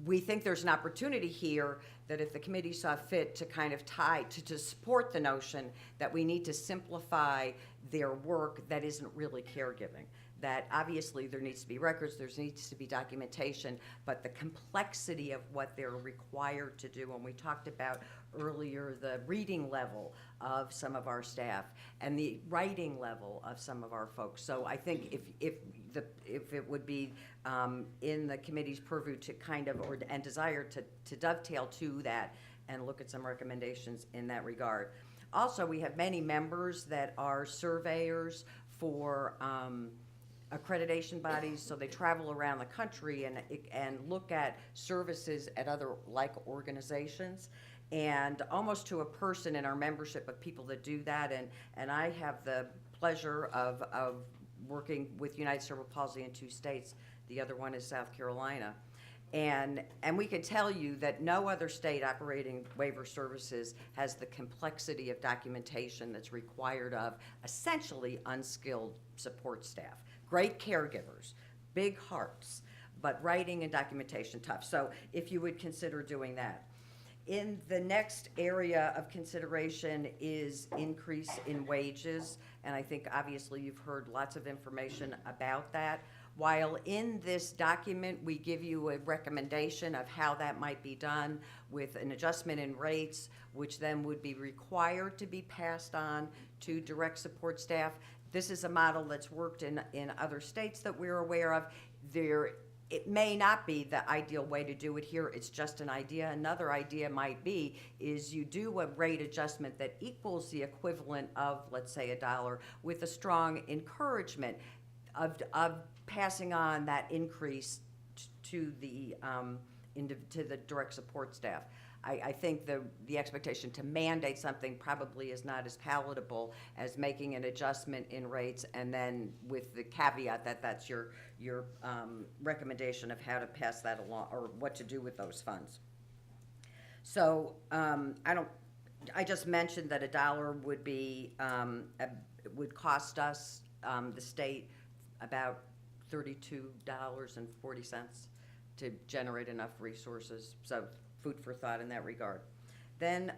we think there's an opportunity here that if the committee saw fit to kind of to support the notion that we need to simplify their work that isn't really caregiving. That obviously there needs to be records, there needs to be documentation, but the complexity of what they're required to do, and we talked about earlier the reading level of some of our staff and the writing level of some of our folks. So I think if it would be in the committee's purview to kind of, and desire to dovetail to that and look at some recommendations in that regard. Also, we have many members that are surveyors for accreditation bodies, so they travel around the country and look at services at other like organizations. And almost to a person in our membership of people that do that, and I have the pleasure of working with United Cerebral Palsy in 2 states. The other one is South Carolina. And we can tell you that no other state operating waiver services has the complexity of documentation that's required of essentially unskilled support staff. Great caregivers, big hearts, but writing and documentation tough. So if you would consider doing that. In the next area of consideration is increase in wages, and I think obviously you've heard lots of information about that. While in this document, we give you a recommendation of how that might be done with an adjustment in rates, which then would be required to be passed on to direct support staff. This is a model that's worked in other states that we're aware of. It may not be the ideal way to do it here. It's just an idea. Another idea might be is you do a rate adjustment that equals the equivalent of, let's say, $1 with a strong encouragement of passing on that increase to the direct support staff. I think the expectation to mandate something probably is not as palatable as making an adjustment in rates, and then with the caveat that that's your recommendation of how to pass that along or what to do with those funds. So I just mentioned that $1 would be would cost us the state about $32.40 to generate enough resources. So food for thought in that regard. Then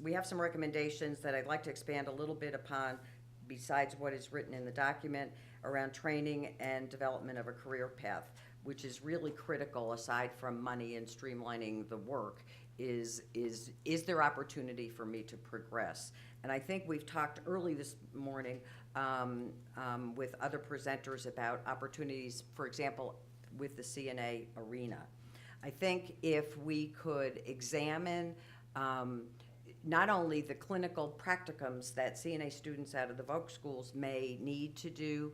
we have some recommendations that I'd like to expand a little bit upon besides what is written in the document around training and development of a career path, which is really critical aside from money and streamlining the work. Is there opportunity for me to progress? And I think we've talked early this morning with other presenters about opportunities, for example, with the CNA arena. I think if we could examine not only the clinical practicums that CNA students out of the Voc schools may need to do,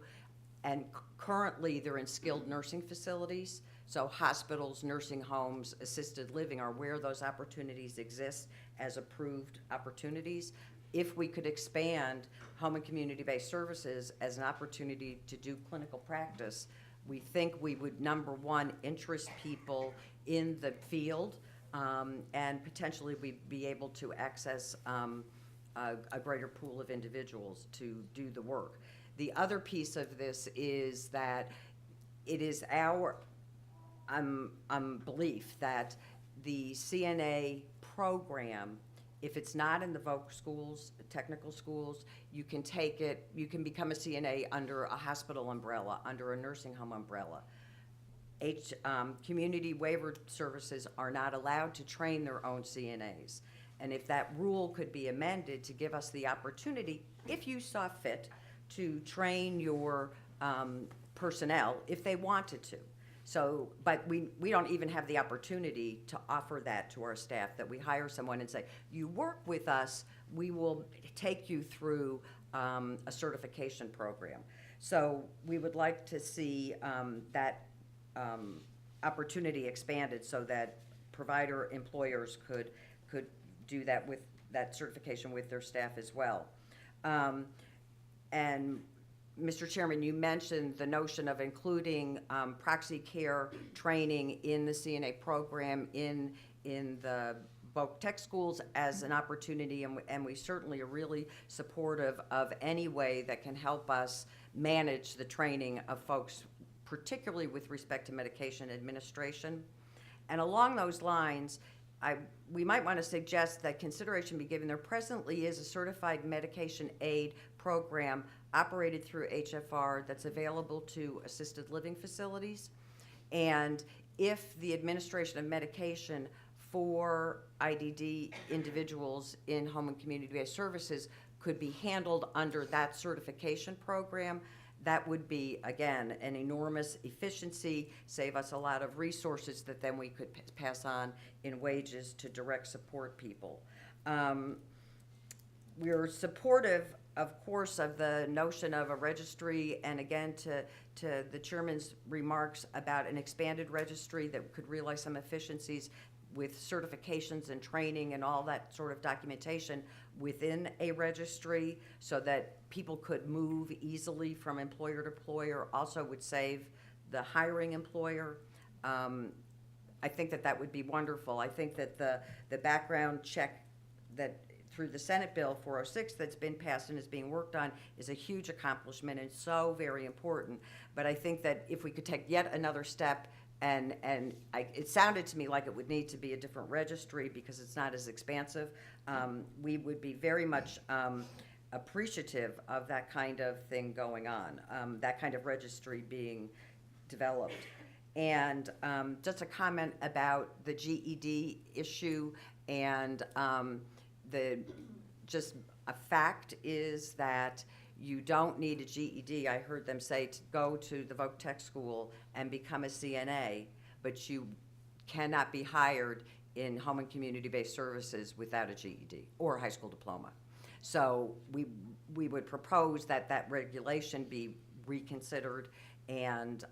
and currently they're in skilled nursing facilities, so hospitals, nursing homes, assisted living are where those opportunities exist as approved opportunities. If we could expand home and community-based services as an opportunity to do clinical practice, we think we would, number one, interest people in the field, and potentially we'd be able to access a greater pool of individuals to do the work. The other piece of this is that it is our belief that the CNA program, if it's not in the Voc schools, technical schools, you can take it, you can become a CNA under a hospital umbrella, under a nursing home umbrella. Community waiver services are not allowed to train their own CNAs. And if that rule could be amended to give us the opportunity, if you saw fit, to train your personnel if they wanted to. So, but we don't even have the opportunity to offer that to our staff, that we hire someone and say, you work with us, we will take you through a certification program. So we would like to see that opportunity expanded so that provider employers could do that with that certification with their staff as well. And Mr. Chairman, you mentioned the notion of including proxy care training in the CNA program in the Voc Tech schools as an opportunity, and we certainly are really supportive of any way that can help us manage the training of folks, particularly with respect to medication administration. And along those lines, we might want to suggest that consideration be given. There presently is a certified medication aid program operated through HFR that's available to assisted living facilities. And if the administration of medication for IDD individuals in home and community-based services could be handled under that certification program, that would be, again, an enormous efficiency, save us a lot of resources that then we could pass on in wages to direct support people. We're supportive, of course, of the notion of a registry, and again, to the chairman's remarks about an expanded registry that could realize some efficiencies with certifications and training and all that sort of documentation within a registry so that people could move easily from employer to employer, also would save the hiring employer. I think that would be wonderful. I think that the background check that through the Senate Bill 406 that's been passed and is being worked on is a huge accomplishment and so very important. But I think that if we could take yet another step, and it sounded to me like it would need to be a different registry because it's not as expansive, we would be very much appreciative of that kind of thing going on, that kind of registry being developed. And just a comment about the GED issue, and just a fact is that you don't need a GED. I heard them say to go to the Voc Tech School and become a CNA, but you cannot be hired in home and community-based services without a GED or a high school diploma. So we would propose that that regulation be reconsidered and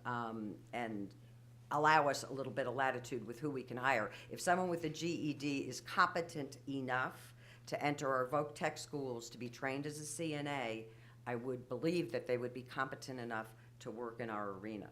allow us a little bit of latitude with who we can hire. If someone with a GED is competent enough to enter our Voc Tech schools to be trained as a CNA, I would believe that they would be competent enough to work in our arena.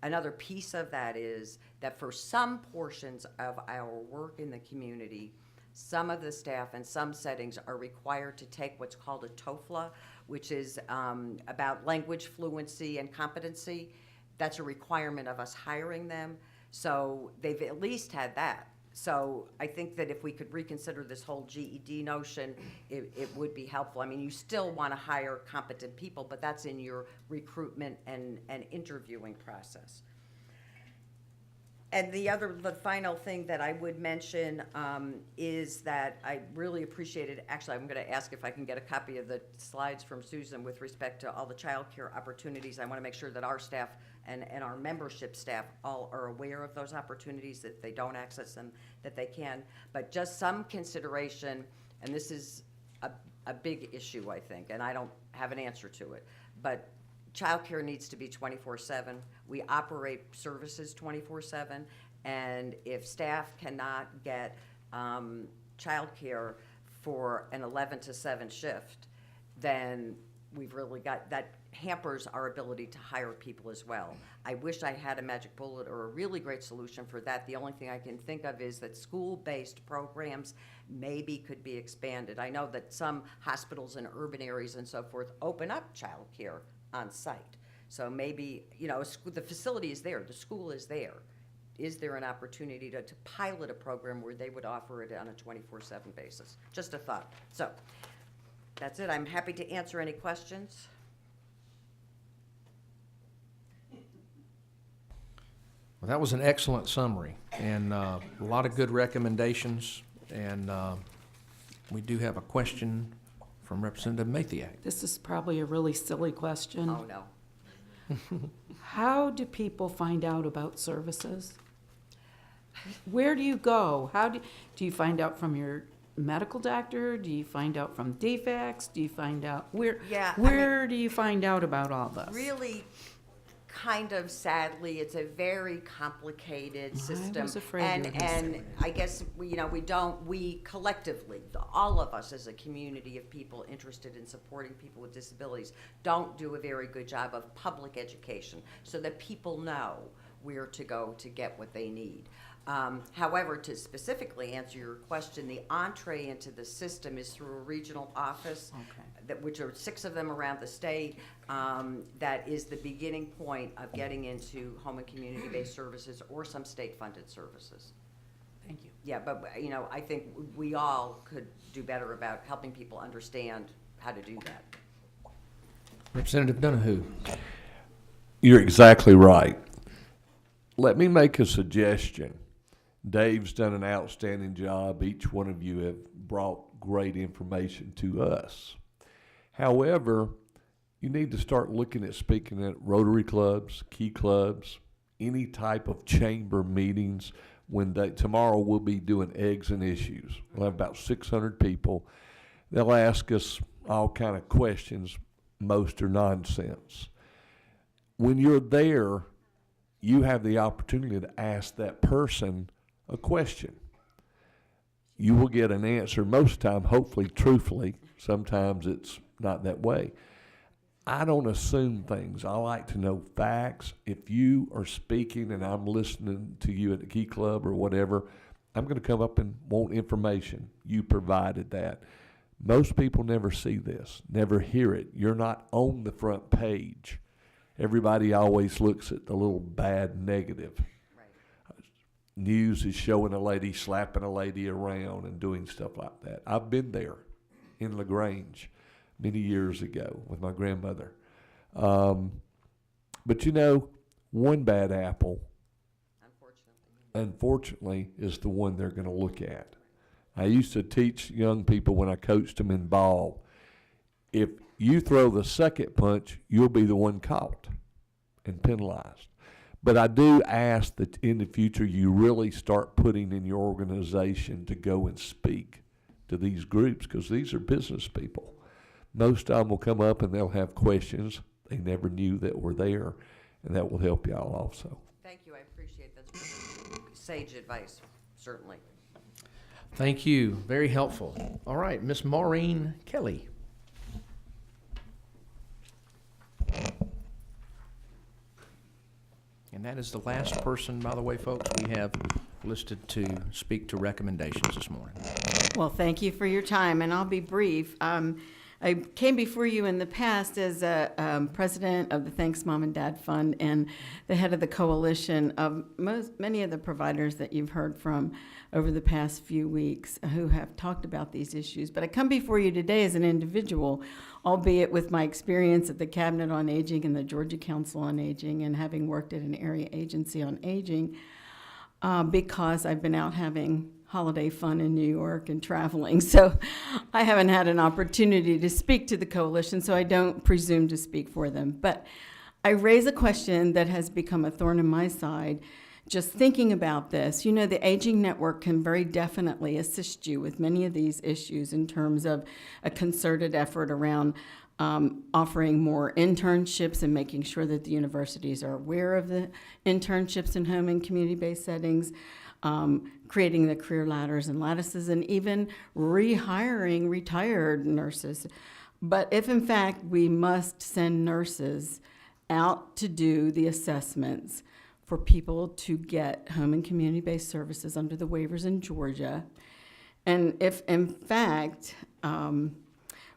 Another piece of that is that for some portions of our work in the community, some of the staff in some settings are required to take what's called a TOEFL, which is about language fluency and competency. That's a requirement of us hiring them. So they've at least had that. So I think that if we could reconsider this whole GED notion, it would be helpful. I mean, you still want to hire competent people, but that's in your recruitment and interviewing process. And the final thing that I would mention is that I really appreciated, actually, I'm going to ask if I can get a copy of the slides from Susan with respect to all the child care opportunities. I want to make sure that our staff and our membership staff all are aware of those opportunities, that they don't access them, that they can. But just some consideration, and this is a big issue, I think, and I don't have an answer to it, but childcare needs to be 24/7. We operate services 24/7, and if staff cannot get childcare for an 11 to 7 shift, then we've really got, that hampers our ability to hire people as well. I wish I had a magic bullet or a really great solution for that. The only thing I can think of is that school-based programs maybe could be expanded. I know that some hospitals in urban areas and so forth open up childcare on site. So maybe, you know, the facility is there, the school is there. Is there an opportunity to pilot a program where they would offer it on a 24/7 basis? Just a thought. So that's it. I'm happy to answer any questions. Well, that was an excellent summary, and a lot of good recommendations, and we do have a question from Representative Mathiak. This is probably a really silly question. Oh, no. How do people find out about services? Where do you go? How do you find out from your medical doctor? Do you find out from DFACS? Do you find out Yeah, where do you find out about all this? Really, kind of sadly, it's a very complicated system. was afraid you were gonna say And I guess, we collectively, all of us as a community of people interested in supporting people with disabilities, don't do a very good job of public education so that people know where to go to get what they need. However, to specifically answer your question, the entree into the system is through a regional office, which are 6 of them around the state. That is the beginning point of getting into home and community-based services or some state-funded services. Thank you. Yeah, but, I think we all could do better about helping people understand how to do that. Representative Donahue. You're exactly right. Let me make a suggestion. Dave's done an outstanding job. Each one of you have brought great information to us. However, you need to start looking at speaking at Rotary clubs, key clubs, any type of chamber meetings. Tomorrow we'll be doing eggs and issues. We'll have about 600 people. They'll ask us all kind of questions. Most are nonsense. When you're there, you have the opportunity to ask that person a question. You will get an answer most of the time, hopefully truthfully. Sometimes it's not that way. I don't assume things. I like to know facts. If you are speaking and I'm listening to you at the Key Club or whatever, I'm going to come up and want information. You provided that. Most people never see this, never hear it. You're not on the front page. Everybody always looks at the little bad negative. News is showing a lady slapping a lady around and doing stuff like that. I've been there in LaGrange. many years ago with my grandmother. But one bad apple, unfortunately, is the one they're going to look at. I used to teach young people when I coached them in ball, if you throw the second punch, you'll be the one caught and penalized. But I do ask that in the future you really start putting in your organization to go and speak to these groups, because these are business people. Most of them will come up and they'll have questions they never knew that were there, and that will help y'all also. Thank you, I appreciate that. Sage advice, certainly. Thank you. Very helpful. All right, Miss Maureen Kelly. And that is the last person, by the way, folks, we have listed to speak to recommendations this morning. Well, thank you for your time, and I'll be brief. I came before you in the past as a president of the Thanks Mom and Dad Fund and the head of the coalition of many of the providers that you've heard from over the past few weeks who have talked about these issues. But I come before you today as an individual, albeit with my experience at the Cabinet on Aging and the Georgia Council on Aging, and having worked at an area agency on aging, because I've been out having holiday fun in New York and traveling. So I haven't had an opportunity to speak to the coalition, so I don't presume to speak for them. But I raise a question that has become a thorn in my side just thinking about this. The Aging Network can very definitely assist you with many of these issues in terms of a concerted effort around offering more internships and making sure that the universities are aware of the internships in home and community-based settings, creating the career ladders and lattices, and even rehiring retired nurses. But if in fact we must send nurses out to do the assessments for people to get home and community-based services under the waivers in Georgia, and if in fact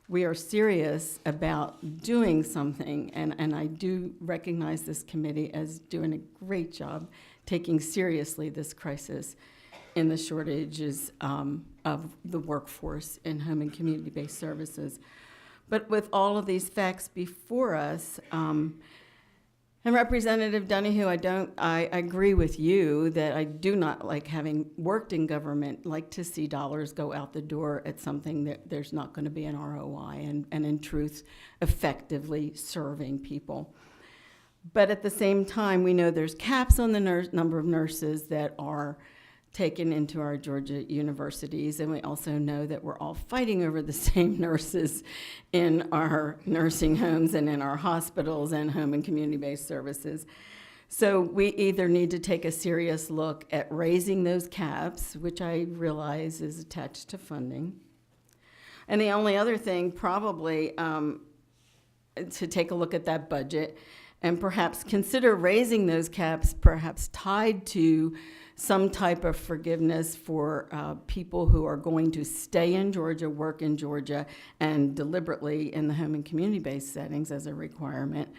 we are serious about doing something, and I do recognize this committee as doing a great job taking seriously this crisis in the shortages of the workforce in home and community-based services. But with all of these facts before us, and Representative Donahue, I agree with you that I do not, like, having worked in government, like to see dollars go out the door at something that there's not going to be an ROI and in truth, effectively serving people. But at the same time, we know there's caps on the number of nurses that are taken into our Georgia universities, and we also know that we're all fighting over the same nurses in our nursing homes and in our hospitals and home and community-based services. So we either need to take a serious look at raising those caps, which I realize is attached to funding. And the only other thing probably to take a look at that budget and perhaps consider raising those caps, perhaps tied to some type of forgiveness for people who are going to stay in Georgia, work in Georgia, and deliberately in the home and community-based settings as a requirement.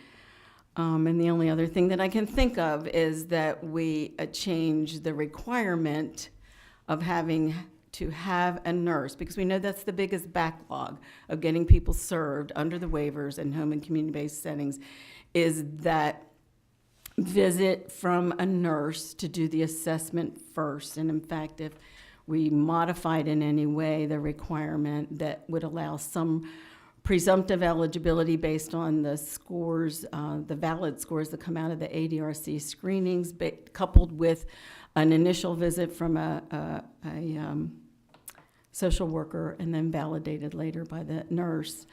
And the only other thing that I can think of is that we change the requirement of having to have a nurse, because we know that's the biggest backlog of getting people served under the waivers in home and community-based settings, is that visit from a nurse to do the assessment first. And in fact, if we modified in any way the requirement that would allow some presumptive eligibility based on the scores, the valid scores that come out of the ADRC screenings, coupled with an initial visit from a social worker and then validated later by the nurse.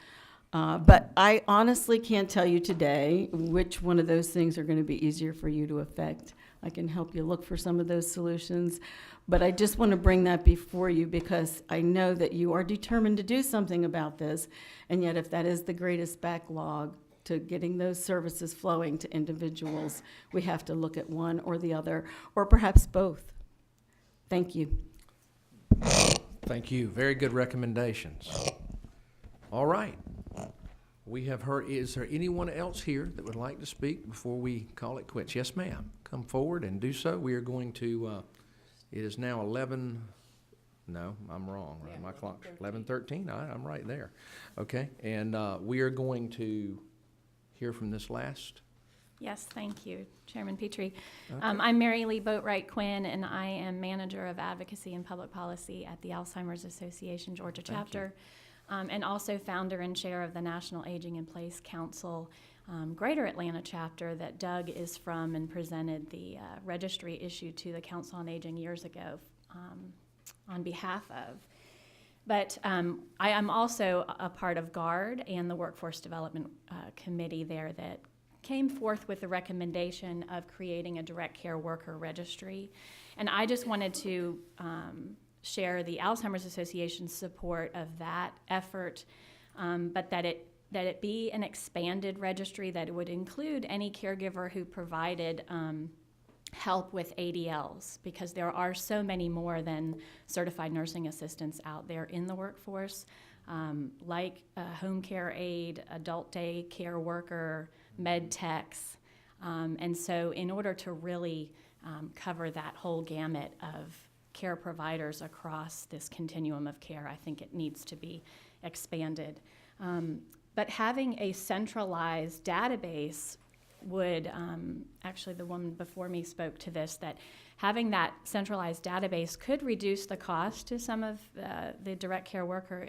But I honestly can't tell you today which one of those things are going to be easier for you to affect. I can help you look for some of those solutions, but I just want to bring that before you because I know that you are determined to do something about this, and yet if that is the greatest backlog to getting those services flowing to individuals, we have to look at one or the other, or perhaps both. Thank you. Thank you. Very good recommendations. All right. We have heard, is there anyone else here that would like to speak before we call it quits? Yes, ma'am. Come forward and do so. We are going to, it is now 11 No, I'm wrong, right? My clock's 11:13, I'm right there. Okay, and we are going to hear from this last. Yes, thank you, Chairman Petrie. I'm Mary Lee Boatwright Quinn, and I am Manager of Advocacy and Public Policy at the Alzheimer's Association Georgia chapter, and also founder and chair of the National Aging in Place Council Greater Atlanta chapter that Doug is from and presented the registry issued to the Council on Aging years ago on behalf of. But I am also a part of GUARD and the Workforce Development Committee there that came forth with the recommendation of creating a direct care worker registry. And I just wanted to share the Alzheimer's Association's support of that effort, but that it be an expanded registry, that it would include any caregiver who provided help with ADLs, because there are so many more than certified nursing assistants out there in the workforce, like a home care aide, adult day care worker, med techs. And so in order to really cover that whole gamut of care providers across this continuum of care, I think it needs to be expanded. But having a centralized database would, actually the woman before me spoke to this, that having that centralized database could reduce the cost to some of the direct care worker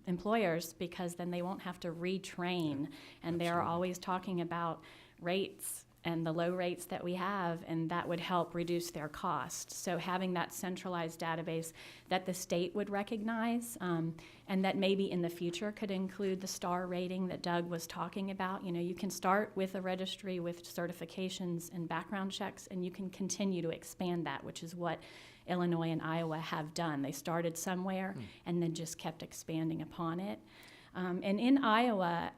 employers, because then they won't have to retrain, and they're always talking about rates and the low rates that we have, and that would help reduce their cost. So having that centralized database that the state would recognize, and that maybe in the future could include the STAR rating that Doug was talking about. You know, you can start with a registry with certifications and background checks, and you can continue to expand that, which is what Illinois and Iowa have done. They started somewhere and then just kept expanding upon it. And in Iowa,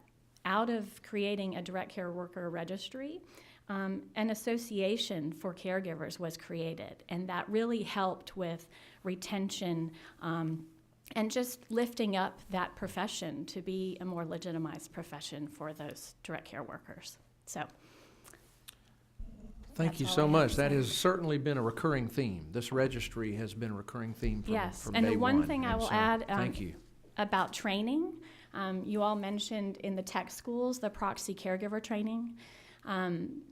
out of creating a direct care worker registry, an association for caregivers was created, and that really helped with retention and just lifting up that profession to be a more legitimized profession for those direct care workers. So, Thank you that's so all I have much. to That say. has certainly been a recurring theme. This registry has been a recurring theme from, yes, from and day the one one. thing I And will so, add thank you. about training, you all mentioned in the tech schools the proxy caregiver training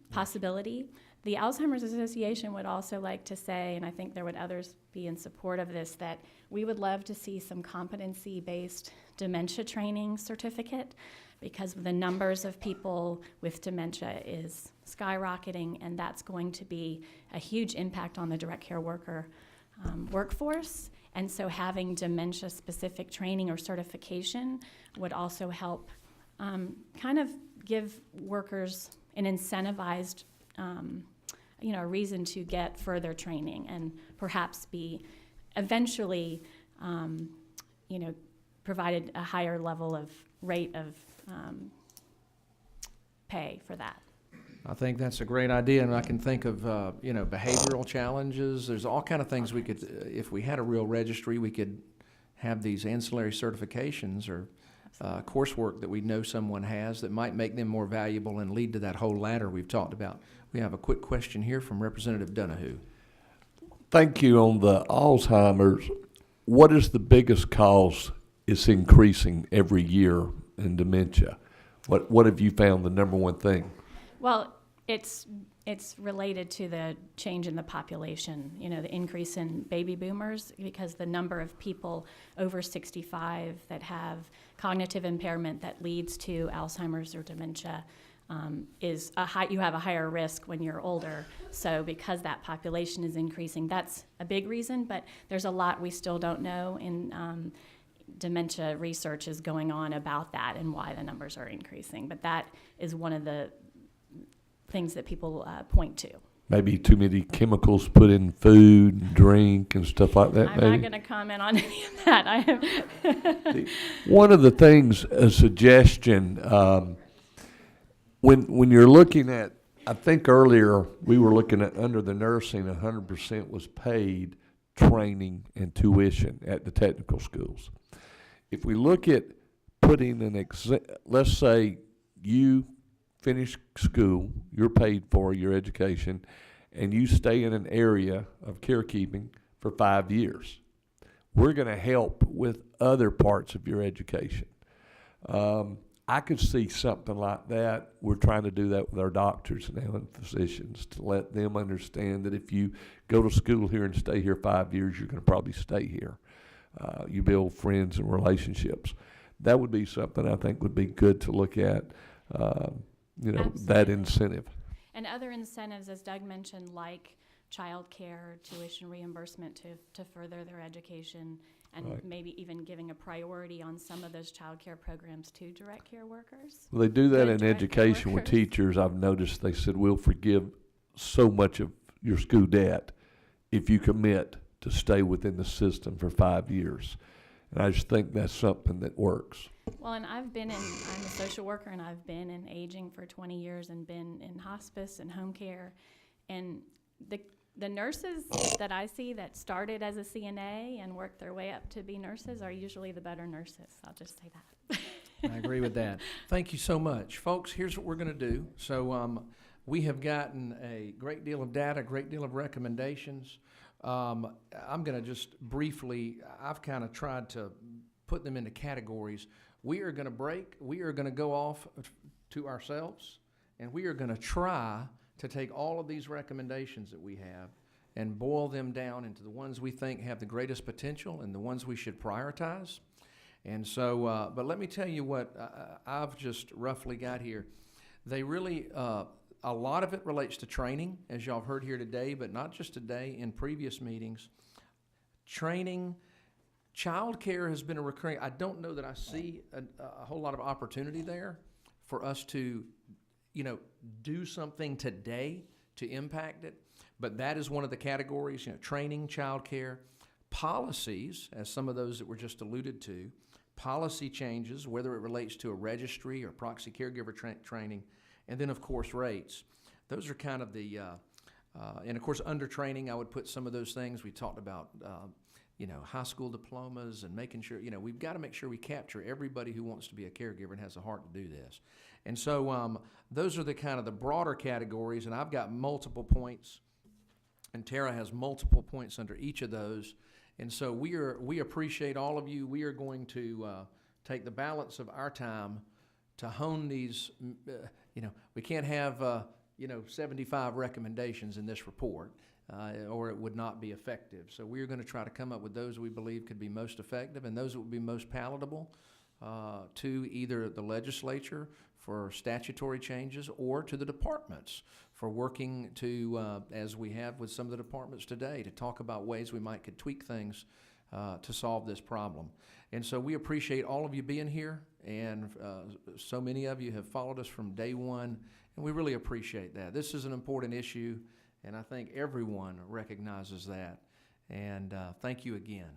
possibility. The Alzheimer's Association would also like to say, and I think there would others be in support of this, that we would love to see some competency-based dementia training certificate, because the numbers of people with dementia is skyrocketing, and that's going to be a huge impact on the direct care worker workforce. And so having dementia-specific training or certification would also help kind of give workers an incentivized, a reason to get further training, and perhaps be eventually, provided a higher level of rate of pay for that. I think that's a great idea, and I can think of, behavioral challenges. There's all kind of things we could, if we had a real registry, we could have these ancillary certifications or coursework that we know someone has that might make them more valuable and lead to that whole ladder we've talked about. We have a quick question here from Representative Donahue. Thank you. On the Alzheimer's, what is the biggest cause it's increasing every year in dementia? What have you found the number one thing? Well, it's related to the change in the population, the increase in baby boomers, because the number of people over 65 that have cognitive impairment that leads to Alzheimer's or dementia is you have a higher risk when you're older. So because that population is increasing, that's a big reason, but there's a lot we still don't know, and dementia research is going on about that and why the numbers are increasing. But that is one of the things that people point to. Maybe too many chemicals put in food and drink and stuff like that. I'm not going to comment on any of that. One of the things, a suggestion, when you're looking at, I think earlier we were looking at under the nursing, 100% was paid training and tuition at the technical schools. If we look at putting let's say you finish school, you're paid for your education, and you stay in an area of carekeeping for 5 years. we're going to help with other parts of your education. I could see something like that. We're trying to do that with our doctors now and physicians to let them understand that if you go to school here and stay here 5 years, you're going to probably stay here. You build friends and relationships. That would be something I think would be good to look at, that Absolutely. incentive. And other incentives, as Doug mentioned, like childcare, tuition reimbursement to further their education, and Right. maybe even giving a priority on some of those childcare programs to direct care workers. Well, they do that Good in direct care education with workers. teachers. I've noticed they said, we'll forgive so much of your school debt if you commit to stay within the system for 5 years. And I just think that's something that works. Well, and I'm a social worker, and I've been in aging for 20 years and been in hospice and home care. And the nurses that I see that started as a CNA and worked their way up to be nurses are usually the better nurses. I'll just say that. I agree with that. Thank you so much. Folks, here's what we're going to do. So we have gotten a great deal of data, a great deal of recommendations. I'm going to just briefly, I've kind of tried to put them into categories. We are going to break. We are going to go off to ourselves, and we are going to try to take all of these recommendations that we have and boil them down into the ones we think have the greatest potential and the ones we should prioritize. And so, but let me tell you what I've just roughly got here. They really, a lot of it relates to training, as y'all have heard here today, but not just today, in previous meetings. Training, childcare has been a recurring, I don't know that I see a whole lot of opportunity there for us to, do something today to impact it. But that is one of the categories, training, childcare, policies, as some of those that were just alluded to, policy changes, whether it relates to a registry or proxy caregiver training, and then, of course, rates. Those are kind of the, and of course, under training, I would put some of those things. We talked about, high school diplomas and making sure, we've got to make sure we capture everybody who wants to be a caregiver and has a heart to do this. And so those are the kind of the broader categories, and I've got multiple points, and Tara has multiple points under each of those. And so we appreciate all of you. We are going to take the balance of our time to hone these, we can't have, 75 recommendations in this report, or it would not be effective. So we're going to try to come up with those we believe could be most effective and those that would be most palatable to either the legislature for statutory changes or to the departments for working to, as we have with some of the departments today, to talk about ways we might could tweak things to solve this problem. And so we appreciate all of you being here, and so many of you have followed us from day one, and we really appreciate that. This is an important issue, and I think everyone recognizes that. And thank you again.